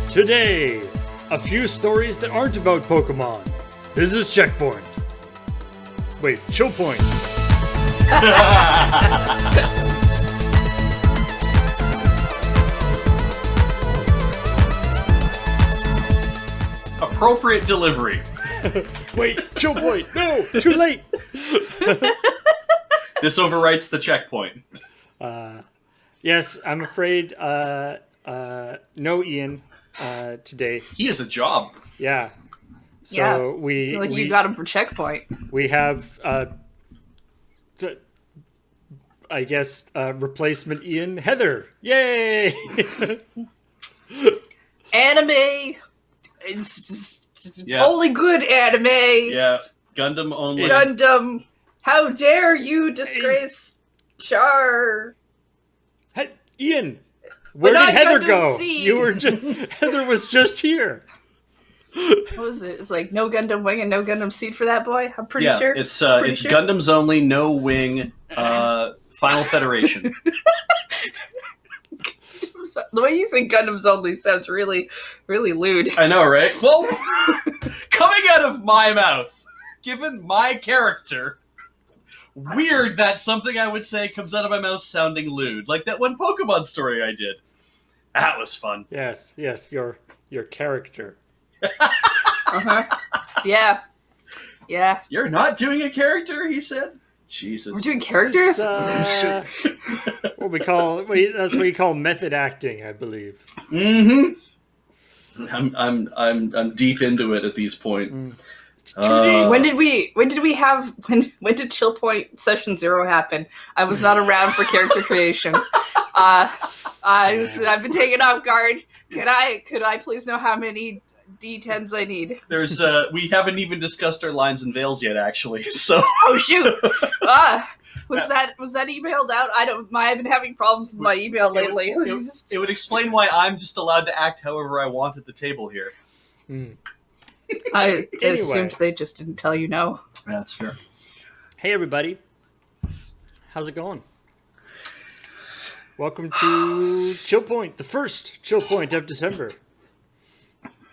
Today, a few stories that aren't about Pokemon. This is CheckPoint. Wait, ChillPoint. Appropriate delivery. Wait, ChillPoint. No, too late. This overwrites the checkpoint. Yes, I'm afraid no Ian today. He has a job. Yeah. So Yeah. we you got him for checkpoint. we have I guess replacement Ian, Heather. Yay! Anime. It's just Yeah. only good anime. Yeah, Gundam only. Gundam. How dare you disgrace Char? Hey, Ian, where But did not Heather Gundam go? Seed. You were just Heather was just here. What was it? It's like no Gundam Wing and no Gundam Seed for that boy. I'm pretty Yeah, sure. it's Pretty it's sure. Gundam's only, no wing, Final Federation. The way you say Gundam's only sounds really, really lewd. I know, right? Well, coming out of my mouth, given my character, weird that something I would say comes out of my mouth sounding lewd. Like that one Pokemon story I did. That was fun. Yes, your character. Uh-huh. Yeah. Yeah. You're not doing a character, he said. Jesus. We're doing characters? It's, what that's what we call method acting, I believe. Mm-hmm. I'm deep into it at this point. When did ChillPoint session 0 happen? I was not around for character creation. I've been taken off guard. Could I please know how many D10s I need? There's we haven't even discussed our lines and veils yet, actually. So Oh shoot! Was that emailed out? I've been having problems with my email lately. it would explain why I'm just allowed to act however I want at the table here. I Anyway. assumed they just didn't tell you no. That's fair. Hey everybody, how's it going? Welcome to ChillPoint, the first ChillPoint of December,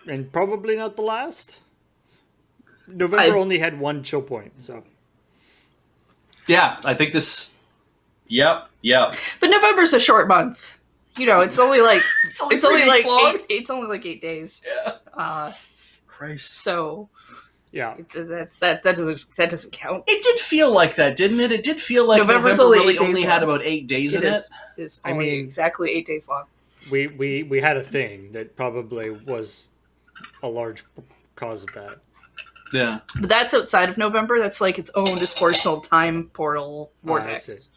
and probably not the last. November only had one ChillPoint, so Yeah, I think this. Yep. But November's a short month. You know, it's only like It's only long? It's only like 8 days. Yeah. Christ. So yeah. that doesn't count. It did feel like that, didn't it? It did feel like November's November only really 8 days only had long. about 8 days in it. It's I only mean- exactly 8 days long. We had a thing that probably was a large cause of that. Yeah. But that's outside of November. That's like its own personal time portal I vortex. see.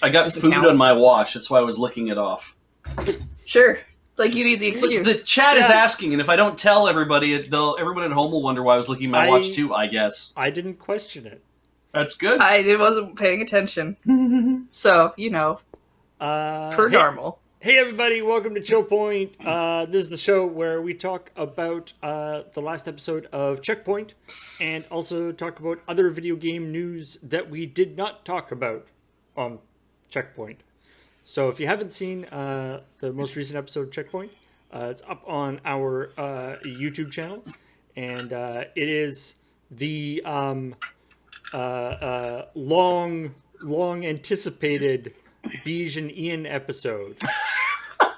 I got Doesn't food count. on my watch. That's why I was licking it off. Sure. Like you need the excuse. The chat is Yeah. asking, and if I don't tell everybody, everyone at home will wonder why I was licking my watch too, I guess. I didn't question it. That's good. I wasn't paying attention. So, per Hey, normal. hey everybody, welcome to ChillPoint. This is the show where we talk about the last episode of CheckPoint and also talk about other video game news that we did not talk about on CheckPoint. So if you haven't seen the most recent episode of CheckPoint, it's up on our YouTube channel, and it is the long anticipated Beige and Ian episode.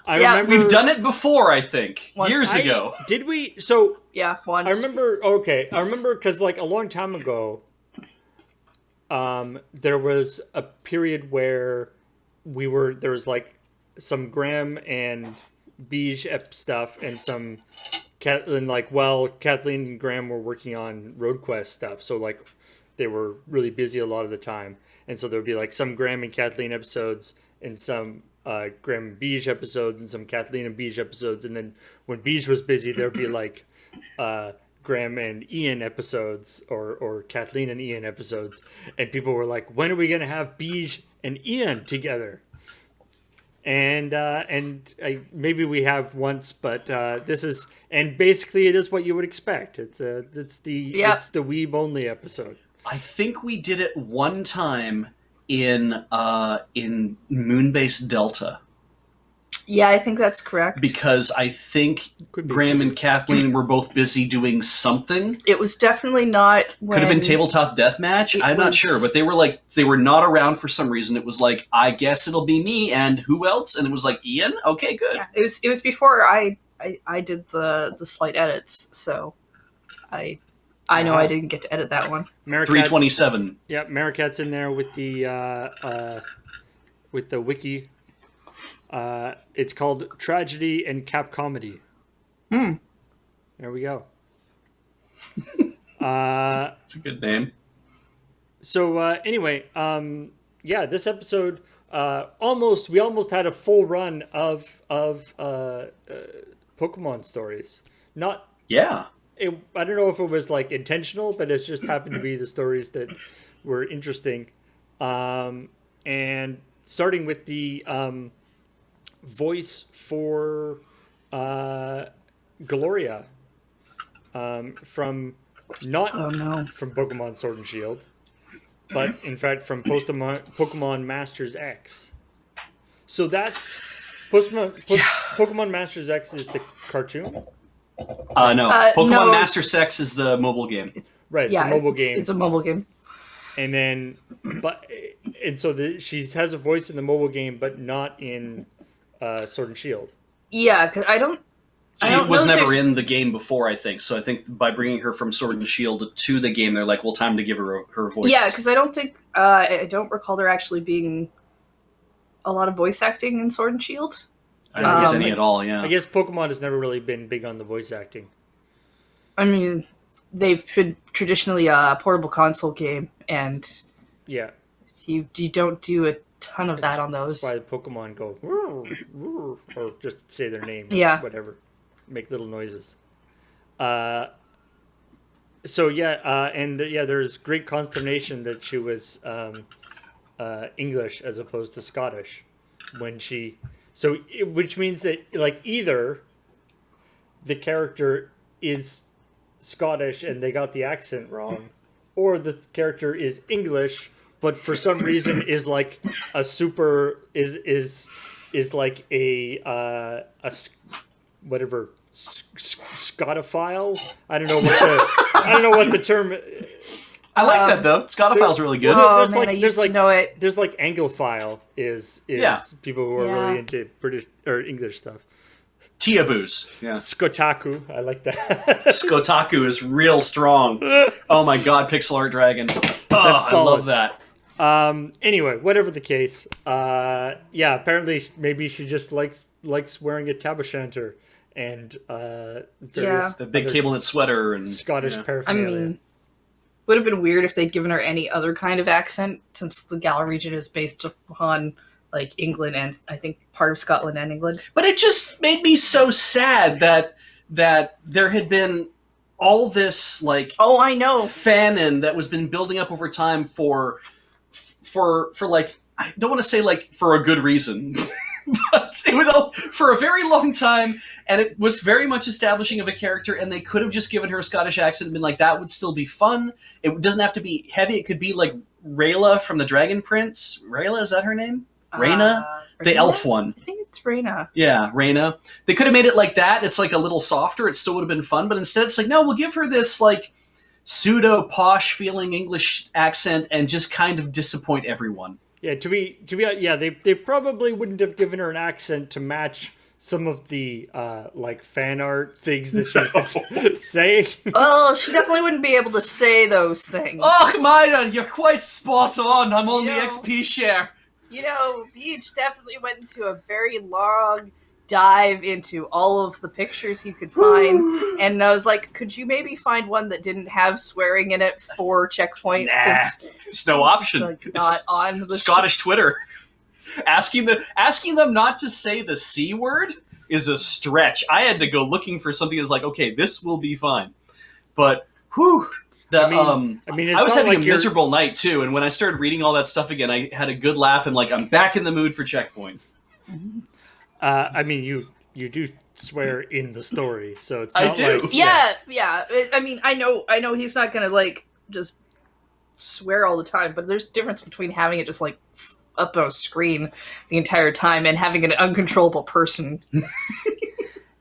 Yeah, We've done it before, I think. Once. Years ago. Did we? So Yeah, once. I remember because like a long time ago, there was a period where there was like some Graham and Beige stuff and some Kathleen and Graham were working on Road Quest stuff, so like they were really busy a lot of the time, and so there would be like some Graham and Kathleen episodes and some Graham and Beige episodes and some Kathleen and Beige episodes, and then when Beige was busy there would be like Graham and Ian episodes or Kathleen and Ian episodes, and people were like, when are we gonna have Beige and Ian together? And maybe we have once, but this is, and basically it is what you would expect. It's the weeb only episode. I think we did it one time in Moonbase Delta. Yeah, I think that's correct. Because I think Could be. Graham and Kathleen were both busy doing something. It was definitely not when... Could have been tabletop deathmatch. I'm not sure, but they were not around for some reason. It was like, I guess it'll be me and who else? And it was like Ian. Okay, good. Yeah, it was before I did the slight edits, so I know I didn't get to edit that one. 327. Yeah, Maricat's in there with the wiki. It's called Tragedy and Cap Comedy. There we go. It's a good name. So anyway, this episode we almost had a full run of Pokemon stories. Yeah. I don't know if it was like intentional, but it just happened to be the stories that were interesting. And starting with the voice for Gloria from from Pokemon Sword and Shield, but in fact from Pokemon Masters X. So that's Pokemon Masters X is the cartoon. No. Pokemon no, Master Sex is the mobile game. Right, it's a mobile game. It's a mobile game. And then, she has a voice in the mobile game, but not in Sword and Shield. Yeah, because She was never in the game before, I think. So I think by bringing her from Sword and Shield to the game, they're like, well, time to give her her voice. Yeah, because I don't think I don't recall there actually being a lot of voice acting in Sword and Shield. I don't think there's any at all, yeah. I guess Pokemon has never really been big on the voice acting. I mean, they've been traditionally a portable console game, and yeah, you don't do a ton of that on those. That's why the Pokemon go or just say their name, whatever, make little noises. There's great consternation that she was English as opposed to Scottish when she. Which means that like either the character is Scottish and they got the accent wrong, or the character is English but for some reason is like a super is like a whatever Scotophile. I don't know what the term. I like that though. Scotophile's really good. There's There's like Anglophile is people who are really into British or English stuff. Tiaboos. Yeah. Skotaku. I like that. Skotaku is real strong. Oh my god, pixel art dragon. Oh, I love that. Anyway, whatever the case. Apparently maybe she just likes wearing a tabashanter and the big cable knit sweater and Scottish paraphernalia. I mean, would have been weird if they'd given her any other kind of accent, since the Galar region is based upon like England and I think part of Scotland and England. But it just made me so sad that there had been all this like I know fanon that was been building up over time for like, I don't want to say like for a good reason. But it was for a very long time, and it was very much establishing of a character, and they could have just given her a Scottish accent and been like, that would still be fun. It doesn't have to be heavy. It could be like Rayla from the Dragon Prince. Rayla, is that her name? Rayna? The elf one. I think it's Rayna. Yeah, Rayna. They could have made it like that. It's like a little softer. It still would have been fun, but instead it's like, no, we'll give her this like pseudo posh feeling English accent and just kind of disappoint everyone. Yeah, they probably wouldn't have given her an accent to match some of the like fan art things that she's saying. Well, she definitely wouldn't be able to say those things. Oh, Myron, you're quite spot on. I'm on the XP share. You know, Beach definitely went into a very long dive into all of the pictures he could find, and I was like, could you maybe find one that didn't have swearing in it for CheckPoint? Since it's no option. Like, not on the Scottish Twitter. Asking them not to say the C word is a stretch. I had to go looking for something that's like, okay, this will be fine. But whew. I was having a miserable night too, and when I started reading all that stuff again, I had a good laugh and like I'm back in the mood for CheckPoint. You do swear in the story, so it's not I do. Like, yeah. I mean, I know he's not gonna like just swear all the time, but there's a difference between having it just like up on a screen the entire time and having an uncontrollable person.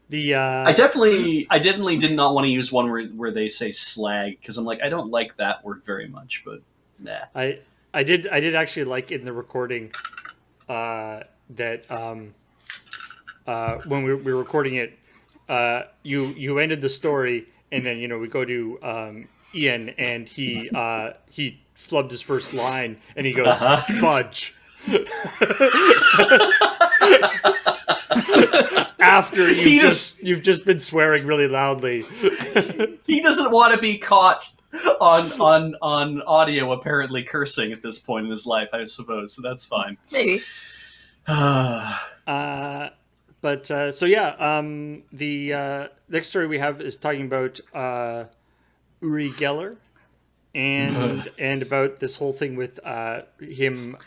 The I definitely did not want to use one where they say slag, because I'm like, I don't like that word very much, but nah. I did actually like in the recording that when we were recording it, you ended the story, and then we go to Ian, and he flubbed his first line, and he goes fudge. After you've just been swearing really loudly. He doesn't want to be caught on audio apparently cursing at this point in his life, I suppose. So that's fine. Maybe. So yeah, the next story we have is talking about Uri Geller and about this whole thing with him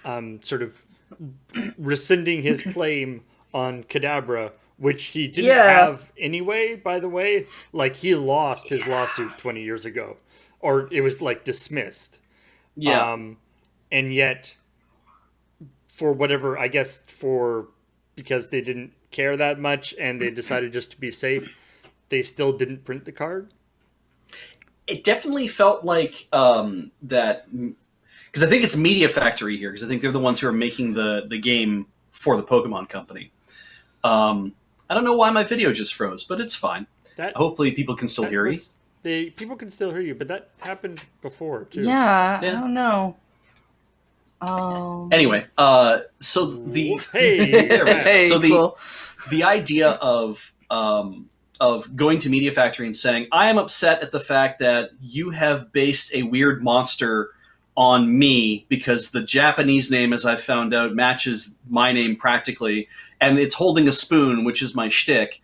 sort of rescinding his claim on Kadabra, which he didn't have anyway, by the way. Like, he lost his lawsuit 20 years ago, or it was like dismissed. Yeah. And yet, for whatever, I guess because they didn't care that much and they decided just to be safe, they still didn't print the card. It definitely felt like that, because I think it's Media Factory here, because I think they're the ones who are making the game for the Pokemon Company. I don't know why my video just froze, but it's fine. Hopefully people can still hear you. People can still hear you, but that happened before, too. Yeah. I don't know. Anyway, so the hey, so cool. the idea of going to Media Factory and saying, I am upset at the fact that you have based a weird monster on me because the Japanese name, as I've found out, matches my name practically, and it's holding a spoon, which is my shtick,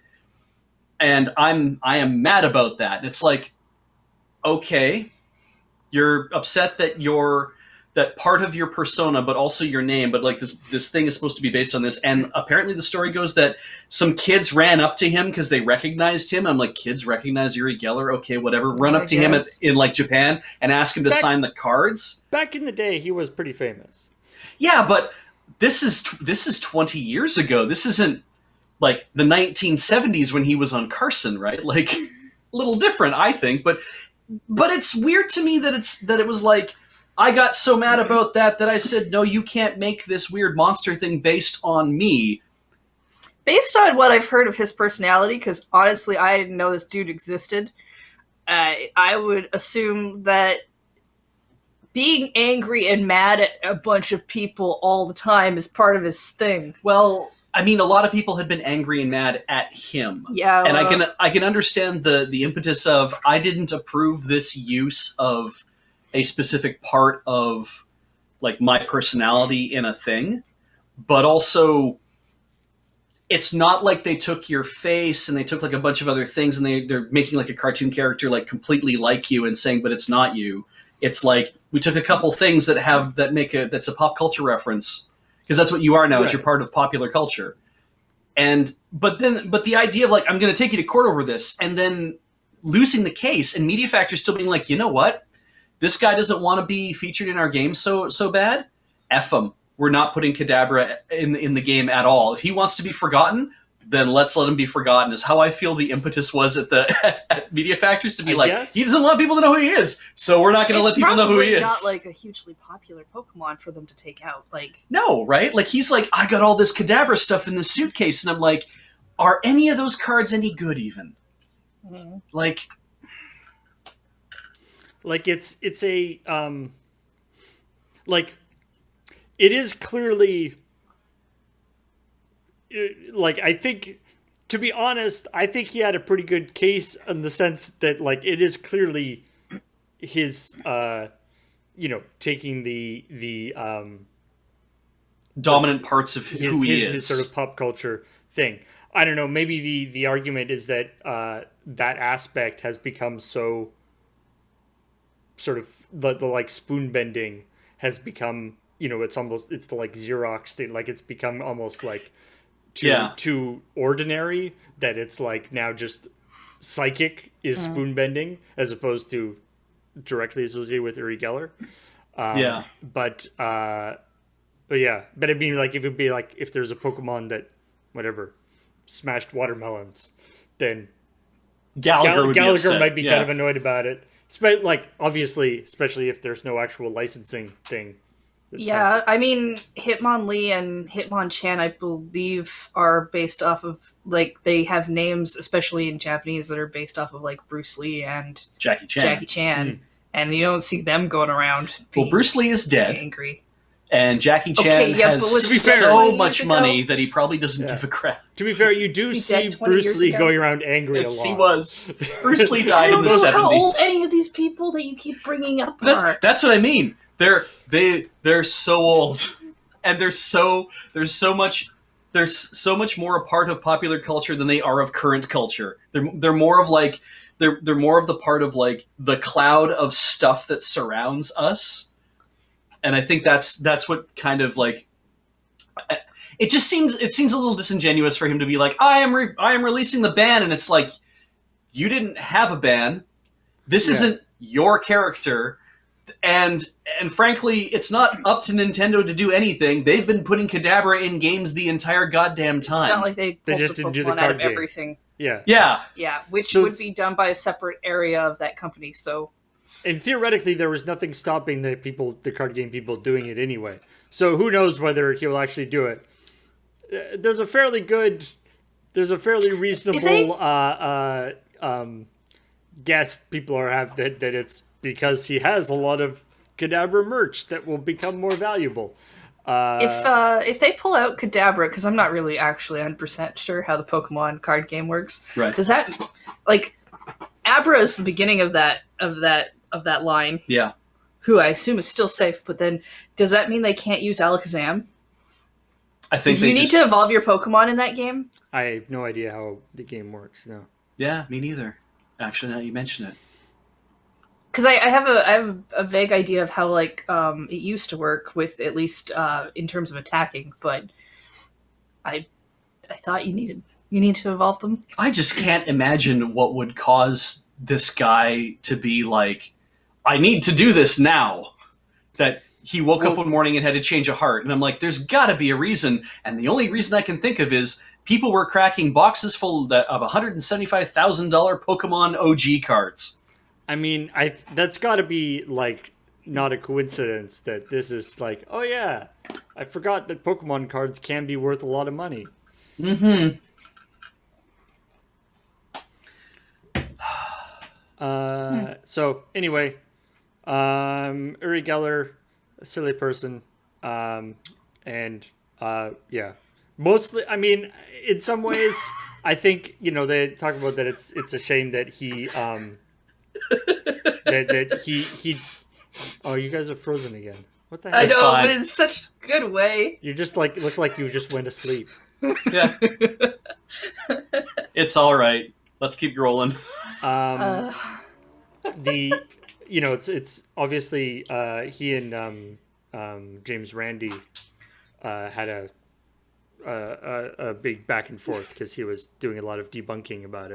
and I am mad about that. And it's like, okay, you're upset that that part of your persona, but also your name, but like this thing is supposed to be based on this. And apparently the story goes that some kids ran up to him because they recognized him. I'm like, kids recognize Uri Geller? Okay, whatever. Run up to him in like Japan and ask him to sign the cards. Back in the day, he was pretty famous. Yeah, but this is 20 years ago. This isn't like the 1970s when he was on Carson, right? Like, a little different, I think. But it's weird to me that it was like, I got so mad about that I said, no, you can't make this weird monster thing based on me. Based on what I've heard of his personality, because honestly, I didn't know this dude existed, I would assume that being angry and mad at a bunch of people all the time is part of his thing. Well, I mean, a lot of people had been angry and mad at him. Yeah. And I can understand the impetus of, I didn't approve this use of a specific part of like my personality in a thing, but also it's not like they took your face and they took like a bunch of other things and they're making like a cartoon character like completely like you and saying, but it's not you. It's like, we took a couple things that's a pop culture reference, because that's what you are now, is you're part of popular culture. But the idea of like, I'm going to take you to court over this, and then losing the case, and Media Factory still being like, you know what? This guy doesn't want to be featured in our game so bad. F him. We're not putting Kadabra in the game at all. If he wants to be forgotten, then let's let him be forgotten. Is how I feel the impetus was at Media Factories, to be he doesn't want people to know who he is, so we're not going to let people know who he is. It's not like a hugely popular Pokemon for them to take out. Like, no, right? Like, he's like, I got all this Kadabra stuff in the suitcase, and I'm like, are any of those cards any good even? Mm-hmm. Like it's a like, it is clearly, like, I think, to be honest, I think he had a pretty good case in the sense that, like, it is clearly his taking the dominant parts of who he is, his sort of pop culture thing. I don't know, maybe the argument is that that aspect has become so sort of the like spoon bending has become, it's the like Xerox thing, like it's become almost like too ordinary, that it's like now just psychic is spoon bending as opposed to directly associated with Uri Geller. But But yeah, but I mean, like, if it'd be like if there's a Pokemon that, whatever, smashed watermelons, then Gallagher would be Gallagher upset. might be Yeah. kind of annoyed about it. Like, obviously, especially if there's no actual licensing thing. Yeah, I mean, Hitmonlee and Hitmonchan, I believe, are based off of, like, they have names, especially in Japanese, that are based off of, like, Bruce Lee and Jackie Chan. Jackie Chan. And you don't see them going around being Well, Bruce Lee is dead, angry. and Jackie Chan Okay, yeah, has but was To be fair- so 20 much years ago? money that he probably doesn't Yeah. give a crap. To be fair, you do Was he see dead 20 Bruce years Lee ago? going around angry a Yes, lot. he was. Bruce Lee I died in don't the know 70s. how old any of these people that you keep bringing up are. That's what I mean. They're so old, and there's so much more a part of popular culture than they are of current culture. They're more of like they're more of the part of like the cloud of stuff that surrounds us, and I think that's what kind of like it seems a little disingenuous for him to be like I am releasing the ban, and it's like you didn't have a ban. This isn't your character. And frankly, it's not up to Nintendo to do anything. They've been putting Kadabra in games the entire goddamn time. It's not like they pulled just the didn't do the Pokemon out card of game. everything. Yeah. Yeah. Yeah, which So would it's- be done by a separate area of that company, so... And theoretically, there was nothing stopping the card game people doing it anyway. So who knows whether he'll actually do it. There's a fairly reasonable guess people have that it's because he has a lot of Kadabra merch that will become more valuable. If they pull out Kadabra, because I'm not really actually 100% sure how the Pokemon card game works, Right. does that, like, Abra is the beginning of that line, Yeah. who I assume is still safe, but then does that mean they can't use Alakazam? I think Do you need to evolve your Pokemon in that game? I have no idea how the game works. No. Yeah, me neither. Actually, now you mention it. Because I have a vague idea of how like it used to work with at least in terms of attacking, but I thought you need to evolve them. I just can't imagine what would cause this guy to be like, I need to do this now. That he woke up one morning and had to change a heart. And I'm like, there's got to be a reason. And the only reason I can think of is people were cracking boxes full of $175,000 Pokemon OG cards. I mean, that's got to be like not a coincidence that this is like, oh yeah, I forgot that Pokemon cards can be worth a lot of money. Mm-hmm. So anyway, Uri Geller, a silly person, and yeah, mostly. I mean, in some ways, I think they talk about that it's a shame that he that he. Oh, you guys are frozen again. What the heck? I That's know, fine. but in such a good way. You just look like you just went to sleep. Yeah. It's all right. Let's keep rolling. It's obviously he and James Randi had a big back and forth because he was doing a lot of debunking about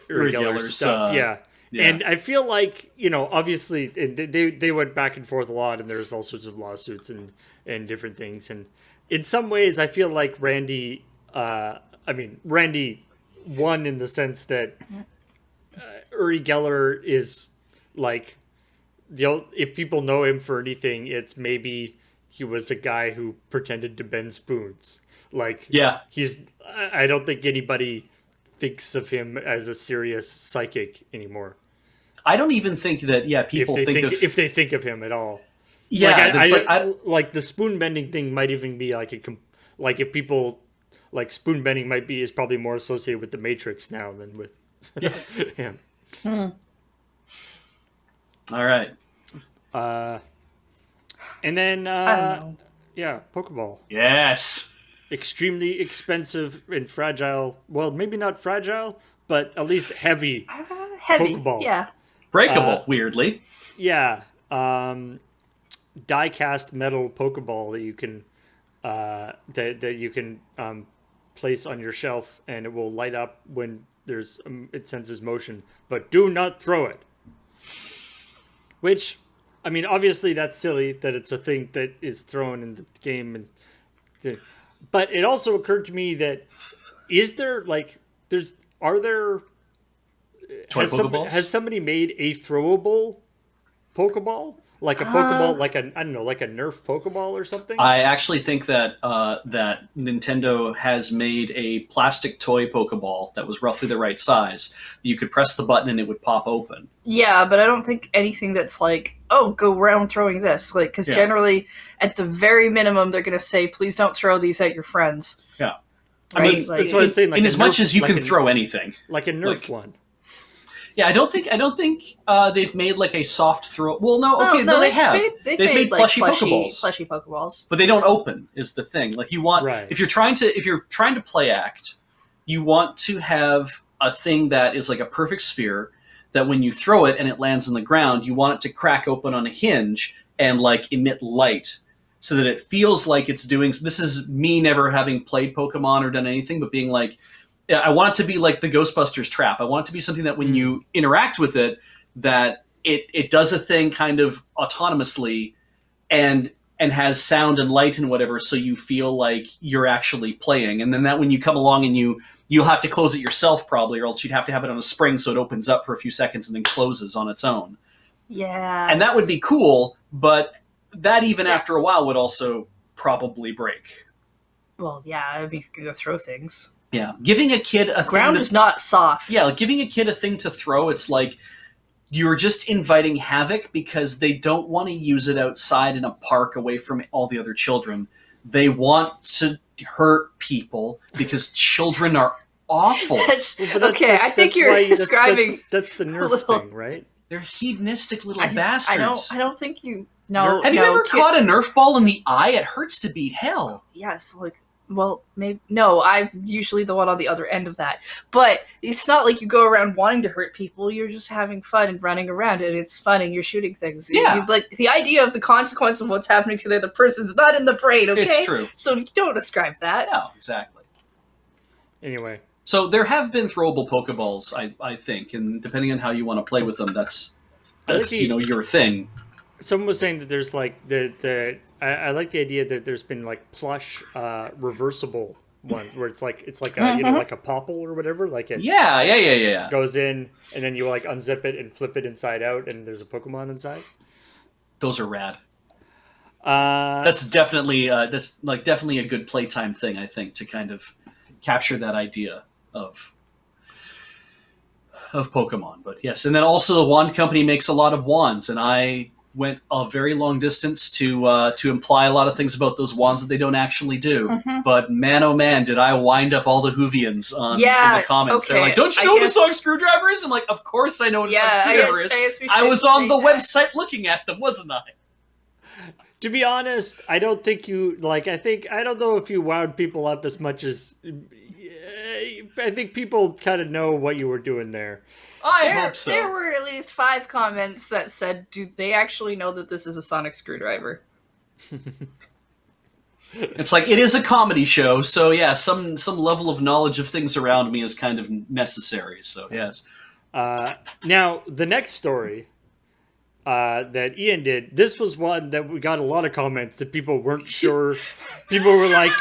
Uri Geller's stuff. Yeah. And I feel like obviously they went back and forth a lot, and there's all sorts of lawsuits and different things. And in some ways, I feel like Randy won in the sense that Uri Geller is like, if people know him for anything, it's maybe he was a guy who pretended to bend spoons. Like, Yeah. I don't think anybody thinks of him as a serious psychic anymore. I don't even think that. Yeah, people if they think of him at all. Yeah, like the spoon bending thing might even be like if people like spoon bending is probably more associated with the Matrix now than with him. All right. And then I don't know. yeah, Pokeball. Yes. Extremely expensive and fragile. Well, maybe not fragile, but at least heavy. Heavy, Pokeball. yeah. Breakable, weirdly. Yeah. Die-cast metal Pokeball that you can that you can place on your shelf, and it will light up when there's it senses motion. But do not throw it. Which I mean, obviously that's silly that it's a thing that is thrown in the game, but it also occurred to me that is there like there's are there Toy has Pokeballs? somebody made a throwable Pokeball like a Pokeball like a I don't know like a Nerf Pokeball or something? I actually think that that Nintendo has made a plastic toy Pokeball that was roughly the right size. You could press the button and it would pop open. Yeah, but I don't think anything that's like, oh, go around throwing this. Like, because Yeah. generally, at the very minimum, they're going to say, please don't throw these at your friends. Yeah. Right? I mean, Like, that's what I was saying. Like in a as much Nerf- as you like can a- throw anything. like a Nerf like- one. Yeah, I don't think they've made like a soft throw. Well, no, no, they have. They've made like, plushy Pokeballs. Plushy Pokeballs. But they don't open is the thing. Like you want Right. if you're trying to play act, you want to have a thing that is like a perfect sphere that when you throw it and it lands on the ground, you want it to crack open on a hinge and like emit light so that it feels like it's doing. This is me never having played Pokemon or done anything, but being like, I want it to be like the Ghostbusters trap. I want it to be something that when you interact with it, that it does a thing kind of autonomously and has sound and light and whatever, so you feel like you're actually playing. And then that when you come along and you'll have to close it yourself probably, or else you'd have to have it on a spring so it opens up for a few seconds and then closes on its own. Yeah. And that would be cool, but that even after a while would also probably break. Well, yeah, I mean, you can go throw things. Yeah, giving a kid a Ground thing is not soft. yeah, like giving a kid a thing to throw, it's like you're just inviting havoc because they don't want to use it outside in a park away from all the other children. They want to hurt people because children are awful. That's, Well, but okay, I think that's you're why- describing. that's the Nerf little- thing, right? They're hedonistic little I bastards. don't think you. No. Have you no, ever kid- caught a Nerf ball in the eye? It hurts to beat hell. Yes, like. Well, maybe no. I'm usually the one on the other end of that, but it's not like you go around wanting to hurt people. You're just having fun and running around, and it's fun, and you're shooting things. Yeah. Like the idea of the consequence of what's happening to the other person's not in the brain. Okay, It's true. So you don't describe that. No, exactly. Anyway, So there have been throwable Pokeballs, I think, and depending on how you want to play with them, that's I like the- your thing. someone was saying that there's like I like the idea that there's been like plush reversible one where it's like a, you know, like a popple or whatever, like it Yeah. goes in and then you like unzip it and flip it inside out and there's a Pokemon inside. Those are rad. Uh, That's definitely definitely a good playtime thing, I think, to kind of capture that idea of Pokemon. But yes, and then also the wand company makes a lot of wands, and I went a very long distance to imply a lot of things about those wands that they don't actually do. But man, oh man, did I wind up all the Whovians in the comments. okay, They're like, "Don't you I know what a guess- sonic screwdriver is?" I'm like, "Of course I know what a sonic Yeah, screwdriver is. I guess we I should was on say the that. website looking at them, wasn't I?" to be honest, I don't think you like. I don't know if you wound people up as much as. I think people kind of know what you were doing there. I hope so. There were at least 5 comments that said, "Do they actually know that this is a sonic screwdriver?" It's like it is a comedy show, so yeah, some level of knowledge of things around me is kind of necessary. So yes, Now the next story that Ian did. This was one that we got a lot of comments that people weren't sure. People were like,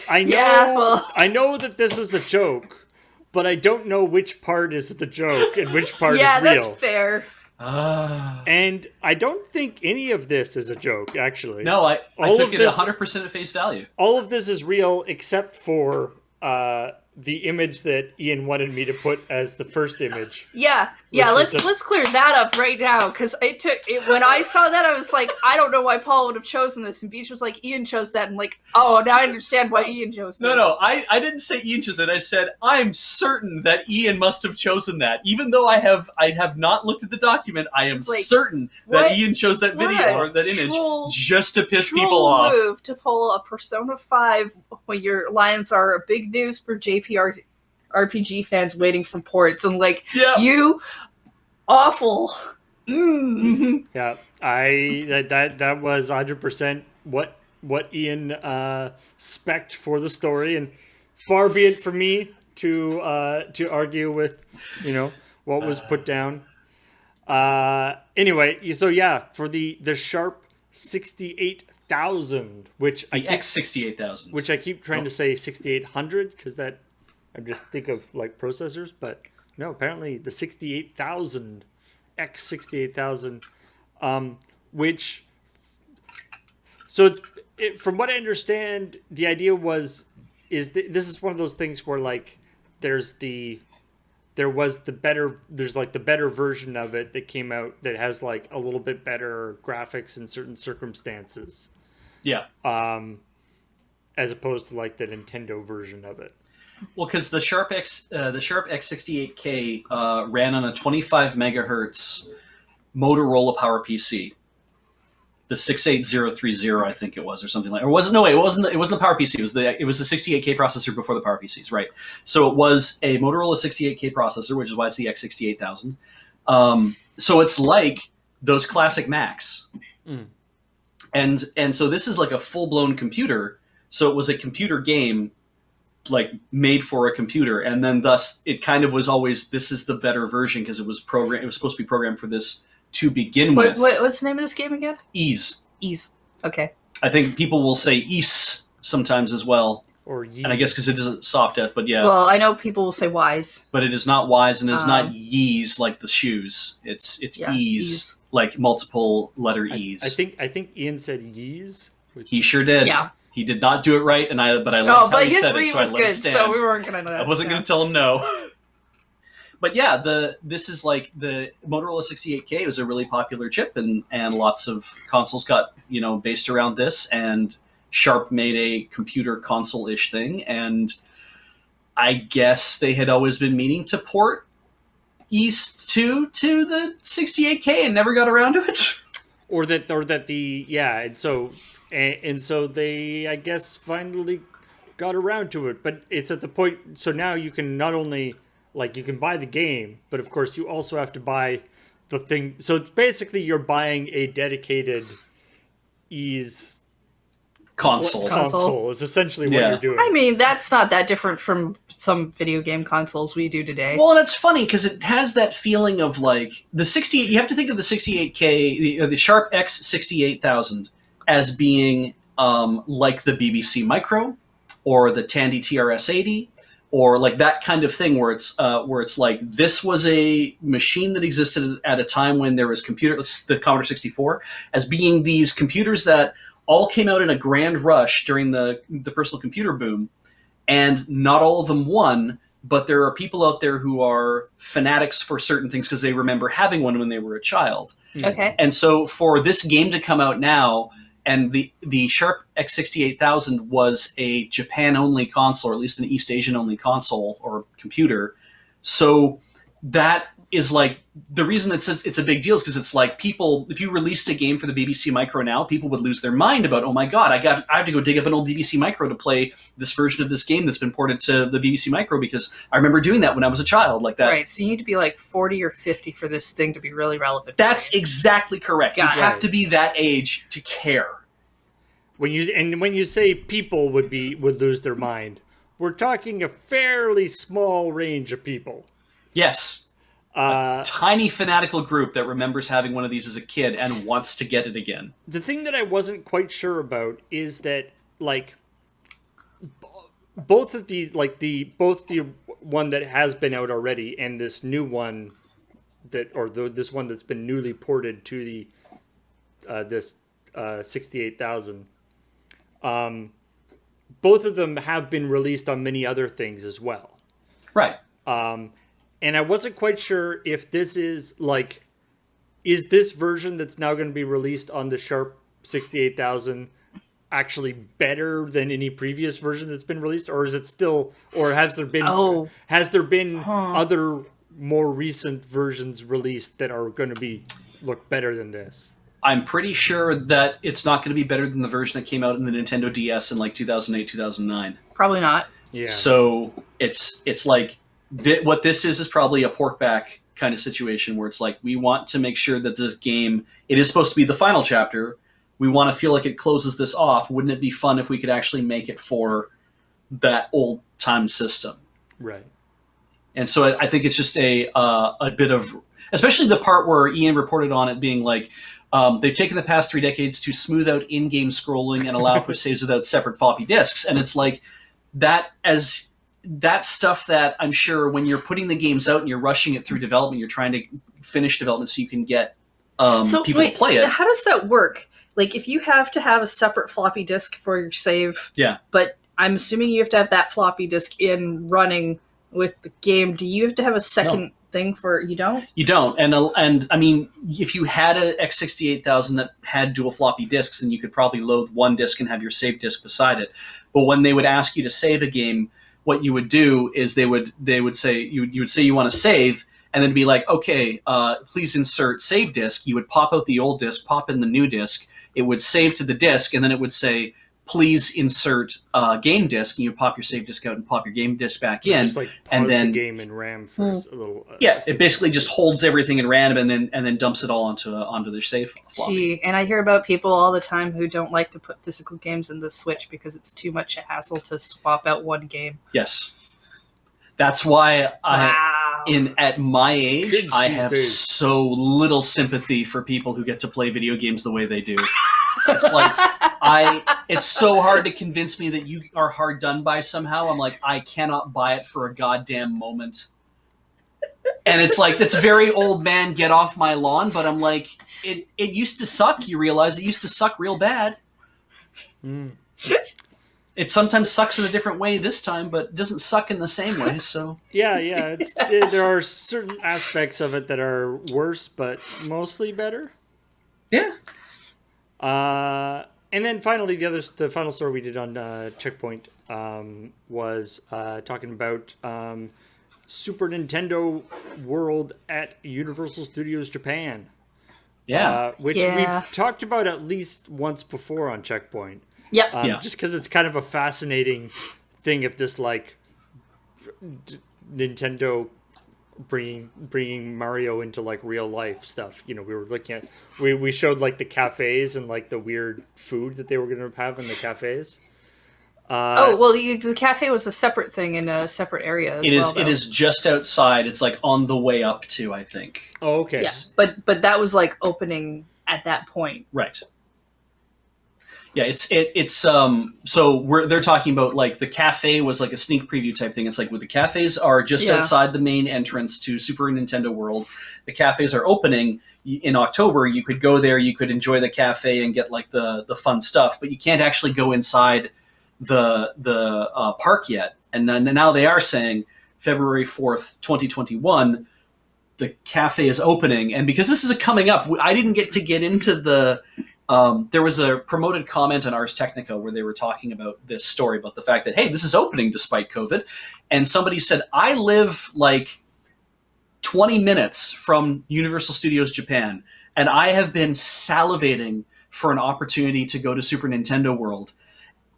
I know, Yeah, well- I know that this is a joke, but I don't know which part is the joke and which part Yeah, is real. that's fair. And I don't think any of this is a joke, actually. no, I All took of it this- 100% at face value. All of this is real except for the image that Ian wanted me to put as the first image. Yeah, Which is let's clear that up right now, because when I saw that, I was like, I don't know why Paul would have chosen this, and Beach was like, Ian chose that, and like, oh, now I understand why Ian chose this. No, I didn't say Ian chose it. I said I'm certain that Ian must have chosen that, even though I have not looked at the document. I am like, certain what- that Ian chose that what video a or that image troll- just to piss Troll people off. move to pull a Persona 5 when your lines are big news for RPG fans waiting for ports, and like, Yeah. you awful. Mm. Yeah, that was 100% what Ian spec'd for the story, and far be it from me to argue with, what was put down. Anyway, so yeah, for the Sharp 68,000, The X68,000. which I keep trying to say 6800 because that I just think of like processors, but no, apparently the 68,000 X 68,000, which so from what I understand, the idea this is one of those things where like there's like the better version of it that came out that has like a little bit better graphics in certain circumstances, Yeah. as opposed to like the Nintendo version of it. Well, because the Sharp X68K ran on a 25 megahertz Motorola PowerPC, the 68030, I think it was, or something like. Or wasn't? No, wait, it wasn't. It wasn't the PowerPC. It was the 68K processor before the PowerPCs, right? So it was a Motorola 68K processor, which is why it's the X68000. So it's like those classic Macs, and so this is like a full blown computer. So it was a computer game, like made for a computer, and then thus it kind of was always this is the better version because it was supposed to be programmed for this to begin with. What's the name of this game again? Ease. Okay. I think people will say Ease sometimes as well, Or Yeez. and I guess because it isn't soft F, but yeah. Well, I know people will say Wise. But it is not Wise, and it's not Yeez like the shoes. It's Ease, like multiple letter E's. I think Ian said Yeez. He sure did. Yeah. He did not do it right, but I loved how he his said it, read so was I let good, it stand. so we weren't gonna. I wasn't going to tell him no. But yeah, this is like the Motorola 68K was a really popular chip, and lots of consoles got based around this, and Sharp made a computer console-ish thing, and I guess they had always been meaning to port East 2 to the 68K and never got around to it. And so they, I guess, finally got around to it. But it's at the point, so now you can not only, like, you can buy the game, but of course you also have to buy the thing. So it's basically you're buying a dedicated Ease console is essentially what you're doing. I mean, that's not that different from some video game consoles we do today. Well, and it's funny because it has that feeling of like the 68. You have to think of the 68K, the Sharp X68000, as being like the BBC Micro or the Tandy TRS-80, or like that kind of thing where it's like this was a machine that existed at a time when there was the Commodore 64, as being these computers that all came out in a grand rush during the personal computer boom, and not all of them won, but there are people out there who are fanatics for certain things because they remember having one when they were a child. Okay. And so for this game to come out now, and the Sharp X68000 was a Japan-only console, or at least an East Asian-only console or computer, so that is like the reason it's a big deal is because it's like people, if you released a game for the BBC Micro now, people would lose their mind about, oh my god, I have to go dig up an old BBC Micro to play this version of this game that's been ported to the BBC Micro because I remember doing that when I was a child like that. Right, so you need to be like 40 or 50 for this thing to be really relevant. That's exactly correct. You have Right. to be that age to care. When you say people would lose their mind, we're talking a fairly small range of people. Yes. Tiny fanatical group that remembers having one of these as a kid and wants to get it again. The thing that I wasn't quite sure about is that, like, both of these, like both the one that has been out already and this new one this one that's been newly ported to the this 68,000. Both of them have been released on many other things as well. Right. And I wasn't quite sure if this is this version that's now going to be released on the Sharp 68,000 actually better than any previous version that's been released, or is it still, or has there been other more recent versions released that are going to look better than this? I'm pretty sure that it's not going to be better than the version that came out in the Nintendo DS in like 2008, 2009. Probably not. Yeah. So it's like what this is probably a pork back kind of situation where it's like we want to make sure that this game, it is supposed to be the final chapter. We want to feel like it closes this off. Wouldn't it be fun if we could actually make it for that old time system? Right. And so I think it's just a bit of, Especially the part where Ian reported on it being like, they've taken the past 3 decades to smooth out in-game scrolling and allow for saves without separate floppy disks. And it's like that's stuff that I'm sure when you're putting the games out and you're rushing it through development, you're trying to finish development so you can get people to play it. How does that work? Like, if you have to have a separate floppy disk for your save, but I'm assuming you have to have that floppy disk in running with the game, do you have to have a second thing for you don't? You don't. And I mean, if you had a X68000 that had dual floppy disks, then you could probably load one disk and have your save disk beside it. But when they would ask you to save a game, what you would do is they would say you would say you want to save, and then be like, okay, please insert save disk. You would pop out the old disk, pop in the new disk. It would save to the disk, and then it would say, please insert game disk, and you pop your save disk out and pop your game disk back in, just like and then the game in RAM for a little. It basically just holds everything in RAM and then dumps it all onto their save floppy. Gee, and I hear about people all the time who don't like to put physical games in the Switch because it's too much hassle to swap out one game. Yes, that's why Wow. at my age, Kids I these have days. so little sympathy for people who get to play video games the way they do. It's like it's so hard to convince me that you are hard done by somehow. I'm like, I cannot buy it for a goddamn moment. And it's like, that's very old man, get off my lawn. But I'm like, it used to suck. You realize it used to suck real bad. It sometimes sucks in a different way this time, but it doesn't suck in the same way. So Yeah. There are certain aspects of it that are worse, but mostly better. yeah. And then finally, the final story we did on CheckPoint was talking about Super Nintendo World at Universal Studios Japan. Yeah. Which we've talked about at least once before on CheckPoint. Yep. Just because it's kind of a fascinating thing if this like Nintendo bringing Mario into like real life stuff. You know, we were looking at we showed like the cafes and like the weird food that they were going to have in the cafes. The cafe was a separate thing in a separate area. It is just outside. It's like on the way up to, I think. Oh, okay. Yeah, but that was like opening at that point. Right. Yeah, they're talking about like the cafe was like a sneak preview type thing. It's like, the cafes are just outside the main entrance to Super Nintendo World. The cafes are opening in October. You could go there, you could enjoy the cafe and get like the fun stuff, but you can't actually go inside the park yet. And then now they are saying February 4th, 2021, the cafe is opening. And because this is coming up, I didn't get into the. There was a promoted comment on Ars Technica where they were talking about this story about the fact that, hey, this is opening despite COVID. And somebody said, I live like 20 minutes from Universal Studios Japan, and I have been salivating for an opportunity to go to Super Nintendo World.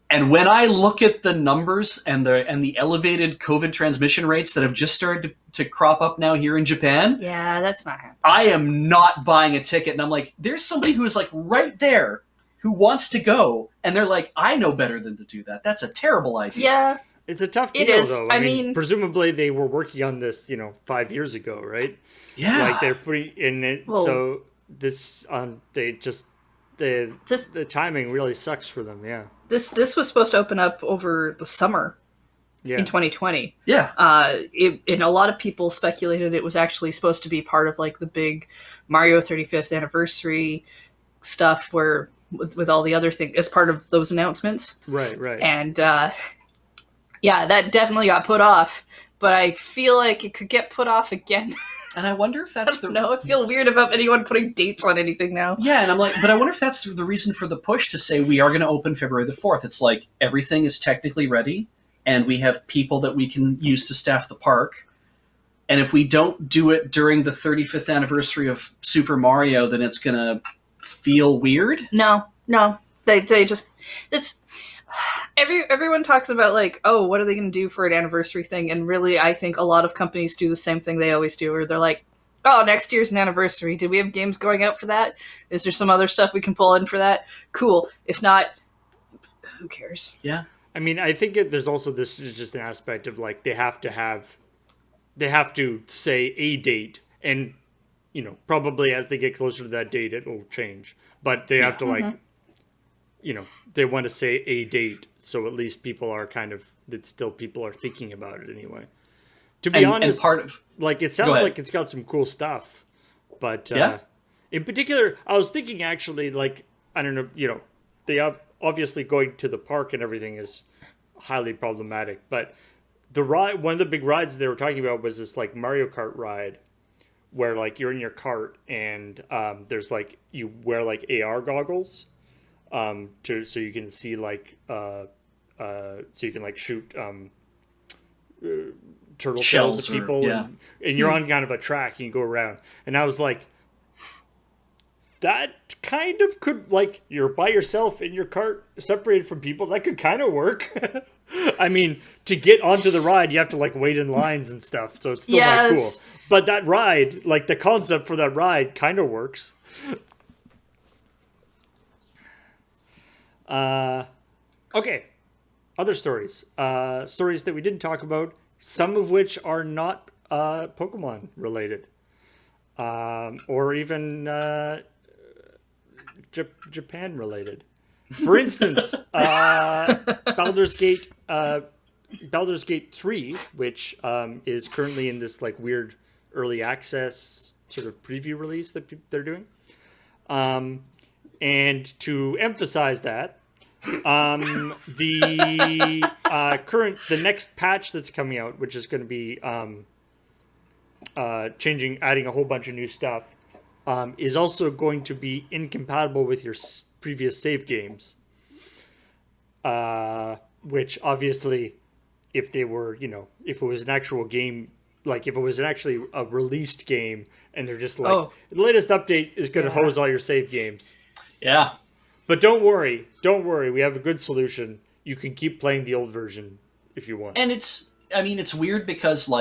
And when I look at the numbers and the elevated COVID transmission rates that have just started to crop up now here in Japan, Yeah, that's not happening. I am not buying a ticket. And I'm like, there's somebody who is like right there who wants to go. And they're like, I know better than to do that. That's a terrible idea. Yeah, It's a tough deal, It is. though. I mean- presumably they were working on this, 5 years ago, right? Yeah. Like they're pretty in it. Well- So this, the timing really sucks for them. Yeah. this was supposed to open up over the summer Yeah. in 2020. Yeah. And a lot of people speculated it was actually supposed to be part of like the big Mario 35th anniversary stuff, where with all the other things as part of those announcements. Right. And that definitely got put off. But I feel like it could get put off again. And I wonder if that's I feel weird about anyone putting dates on anything now. Yeah, and I'm like, but I wonder if that's the reason for the push to say we are going to open February the 4th. It's like everything is technically ready, and we have people that we can use to staff the park. And if we don't do it during the 35th anniversary of Super Mario, then it's going to feel weird. No. They just it's everyone talks about like, oh, what are they going to do for an anniversary thing? And really, I think a lot of companies do the same thing they always do, where they're like, oh, next year's an anniversary. Do we have games going out for that? Is there some other stuff we can pull in for that? Cool. If not, who cares? Yeah. I mean, I think there's also this is just an aspect of like they have to say a date, and probably as they get closer to that date, it'll change. But they have to they want to say a date, so at least people are people are thinking about it anyway. To be honest, and part of it sounds like it's got some cool stuff, but in particular, I was thinking actually, I don't know, they obviously going to the park and everything is highly problematic, but one of the big rides they were talking about was this Mario Kart ride, where you're in your cart and there's you wear AR goggles, so you can see so you can shoot turtle shells at people, and you're on kind of a track and you go around, and I was like, that kind of could, you're by yourself in your cart separated from people, that could kind of work. I mean, to get onto the ride you have to wait in lines and stuff, so it's still not cool, but that ride, the concept for that ride kind of works. Okay, other stories that we didn't talk about, some of which are not Pokemon related, or even Japan related. For instance, Baldur's Gate 3, which is currently in this weird early access sort of preview release that they're doing. And to emphasize that, the next patch that's coming out, which is going to be adding a whole bunch of new stuff, is also going to be incompatible with your previous save games. Which obviously, if they were, if it was an actual game, if it was actually a released game, and they're just the latest update is going to hose all your save games. Yeah. But don't worry. We have a good solution. You can keep playing the old version if you want. And it's weird because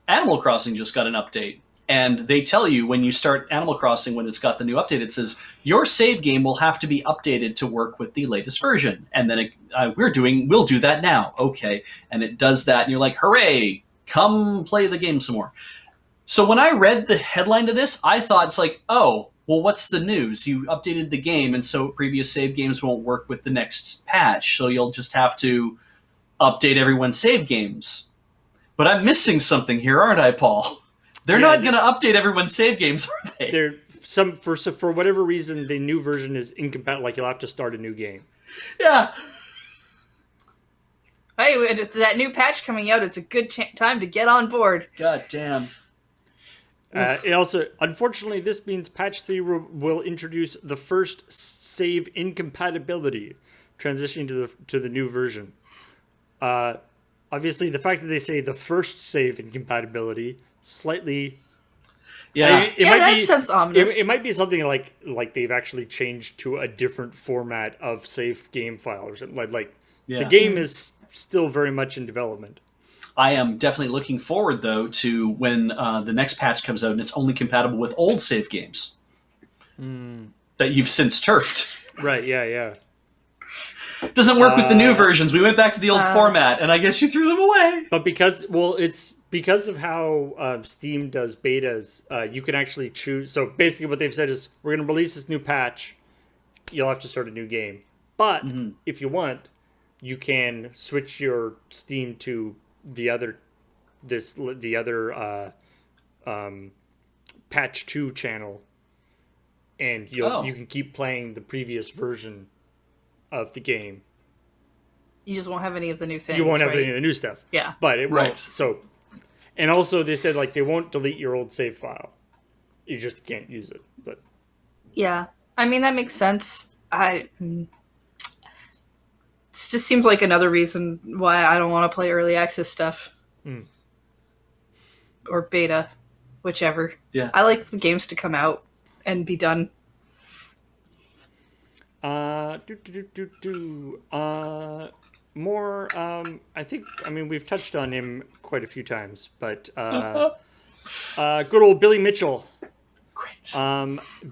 Animal Crossing just got an update, and they tell you when you start Animal Crossing, when it's got the new update, it says your save game will have to be updated to work with the latest version. And then we'll do that now. Okay. And it does that, and you're like, hooray, come play the game some more. So when I read the headline to this, I thought it's oh, well, what's the news? You updated the game, and so previous save games won't work with the next patch, so you'll just have to update everyone's save games. But I'm missing something here, aren't I, Paul? They're not going to update everyone's save games, are they? For whatever reason, the new version is incompatible. You'll have to start a new game. Yeah. Hey, that new patch coming out, it's a good time to get on board. God damn. It also, unfortunately, this means patch 3 will introduce the first save incompatibility, transitioning to the new version. Obviously, the fact that they say the first save incompatibility slightly, that sounds ominous. It might be something like they've actually changed to a different format of save game file or something. The game is still very much in development. I am definitely looking forward, though, to when the next patch comes out and it's only compatible with old save games that you've since turfed. Right, yeah. Doesn't work with the new versions. We went back to the old format, and I guess you threw them away. But it's because of how Steam does betas, you can actually choose. So basically what they've said is, we're going to release this new patch. You'll have to start a new game. But if you want, you can switch your Steam to the other patch 2 channel, and you can keep playing the previous version of the game. You just won't have any of the new things. You won't have any of the new stuff. Yeah, but it won't. So, and also they said they won't delete your old save file. You just can't use it. But yeah, I mean that makes sense. It just seems like another reason why I don't want to play early access stuff. Or beta, whichever. Yeah. I like the games to come out and be done. More, we've touched on him quite a few times, but good old Billy Mitchell. Great.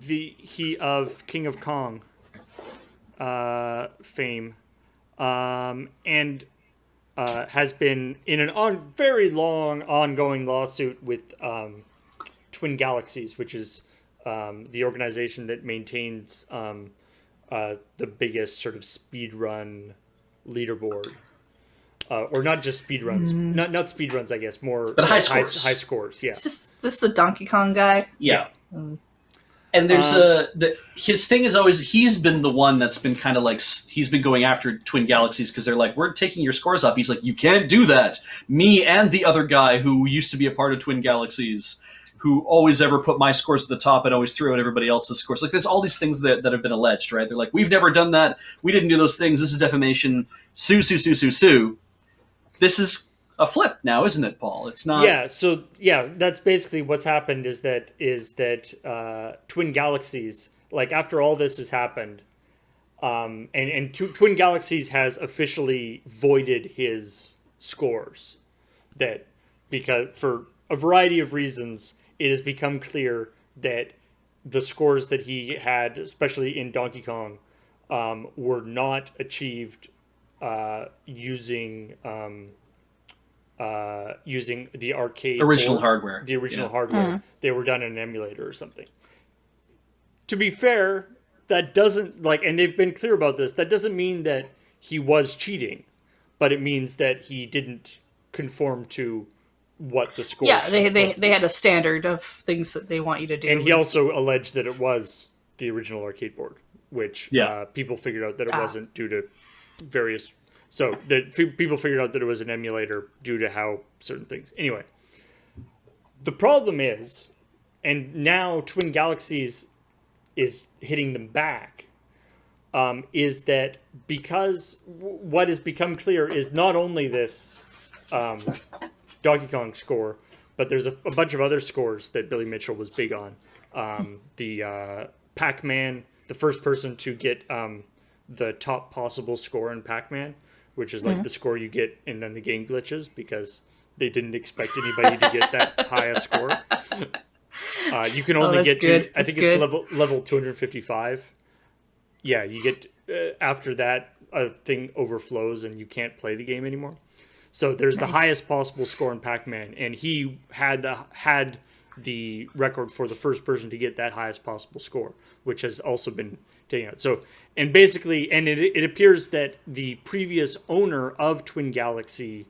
He of King of Kong fame. And has been in an very long ongoing lawsuit with Twin Galaxies, which is the organization that maintains the biggest sort of speedrun leaderboard. Or not just speedruns, not speedruns, I guess, more But high scores. High scores, yeah. Is this the Donkey Kong guy? Yeah. And there's his thing is always, he's been the one that's been kind of like, he's been going after Twin Galaxies because they're like, we're taking your scores up. He's like, you can't do that. Me and the other guy who used to be a part of Twin Galaxies, who always ever put my scores at the top and always threw out everybody else's scores. Like, there's all these things that have been alleged, right? They're like, we've never done that. We didn't do those things. This is defamation. Sue, sue, sue, sue, sue. This is a flip now, isn't it, Paul? It's not. Yeah. So yeah, that's basically what's happened. Is that Twin Galaxies, like after all this has happened, and Twin Galaxies has officially voided his scores. That because for a variety of reasons, it has become clear that the scores that he had, especially in Donkey Kong, were not achieved using the arcade Original board, hardware. the original hardware. They were done in an emulator or something. To be fair, that doesn't and they've been clear about this. That doesn't mean that he was cheating, but it means that he didn't conform to what the score. Yeah, they had a standard of things that they want you to do. And he also alleged that it was the original arcade board, which people figured out that it wasn't due to various. So that people figured out that it was an emulator due to how certain things. Anyway, the problem is, and now Twin Galaxies is hitting them back, is that because what has become clear is not only this Donkey Kong score, but there's a bunch of other scores that Billy Mitchell was big on. The Pac-Man, the first person to get the top possible score in Pac-Man, which is like the score you get and then the game glitches because they didn't expect anybody to get that high a score. You can only get to, I think it's level 255. Yeah, you get, after that, a thing overflows and you can't play the game anymore. So there's the highest possible score in Pac-Man, and he had the record for the first person to get that highest possible score, which has also been taken out. So, and basically, and it appears that the previous owner of Twin Galaxy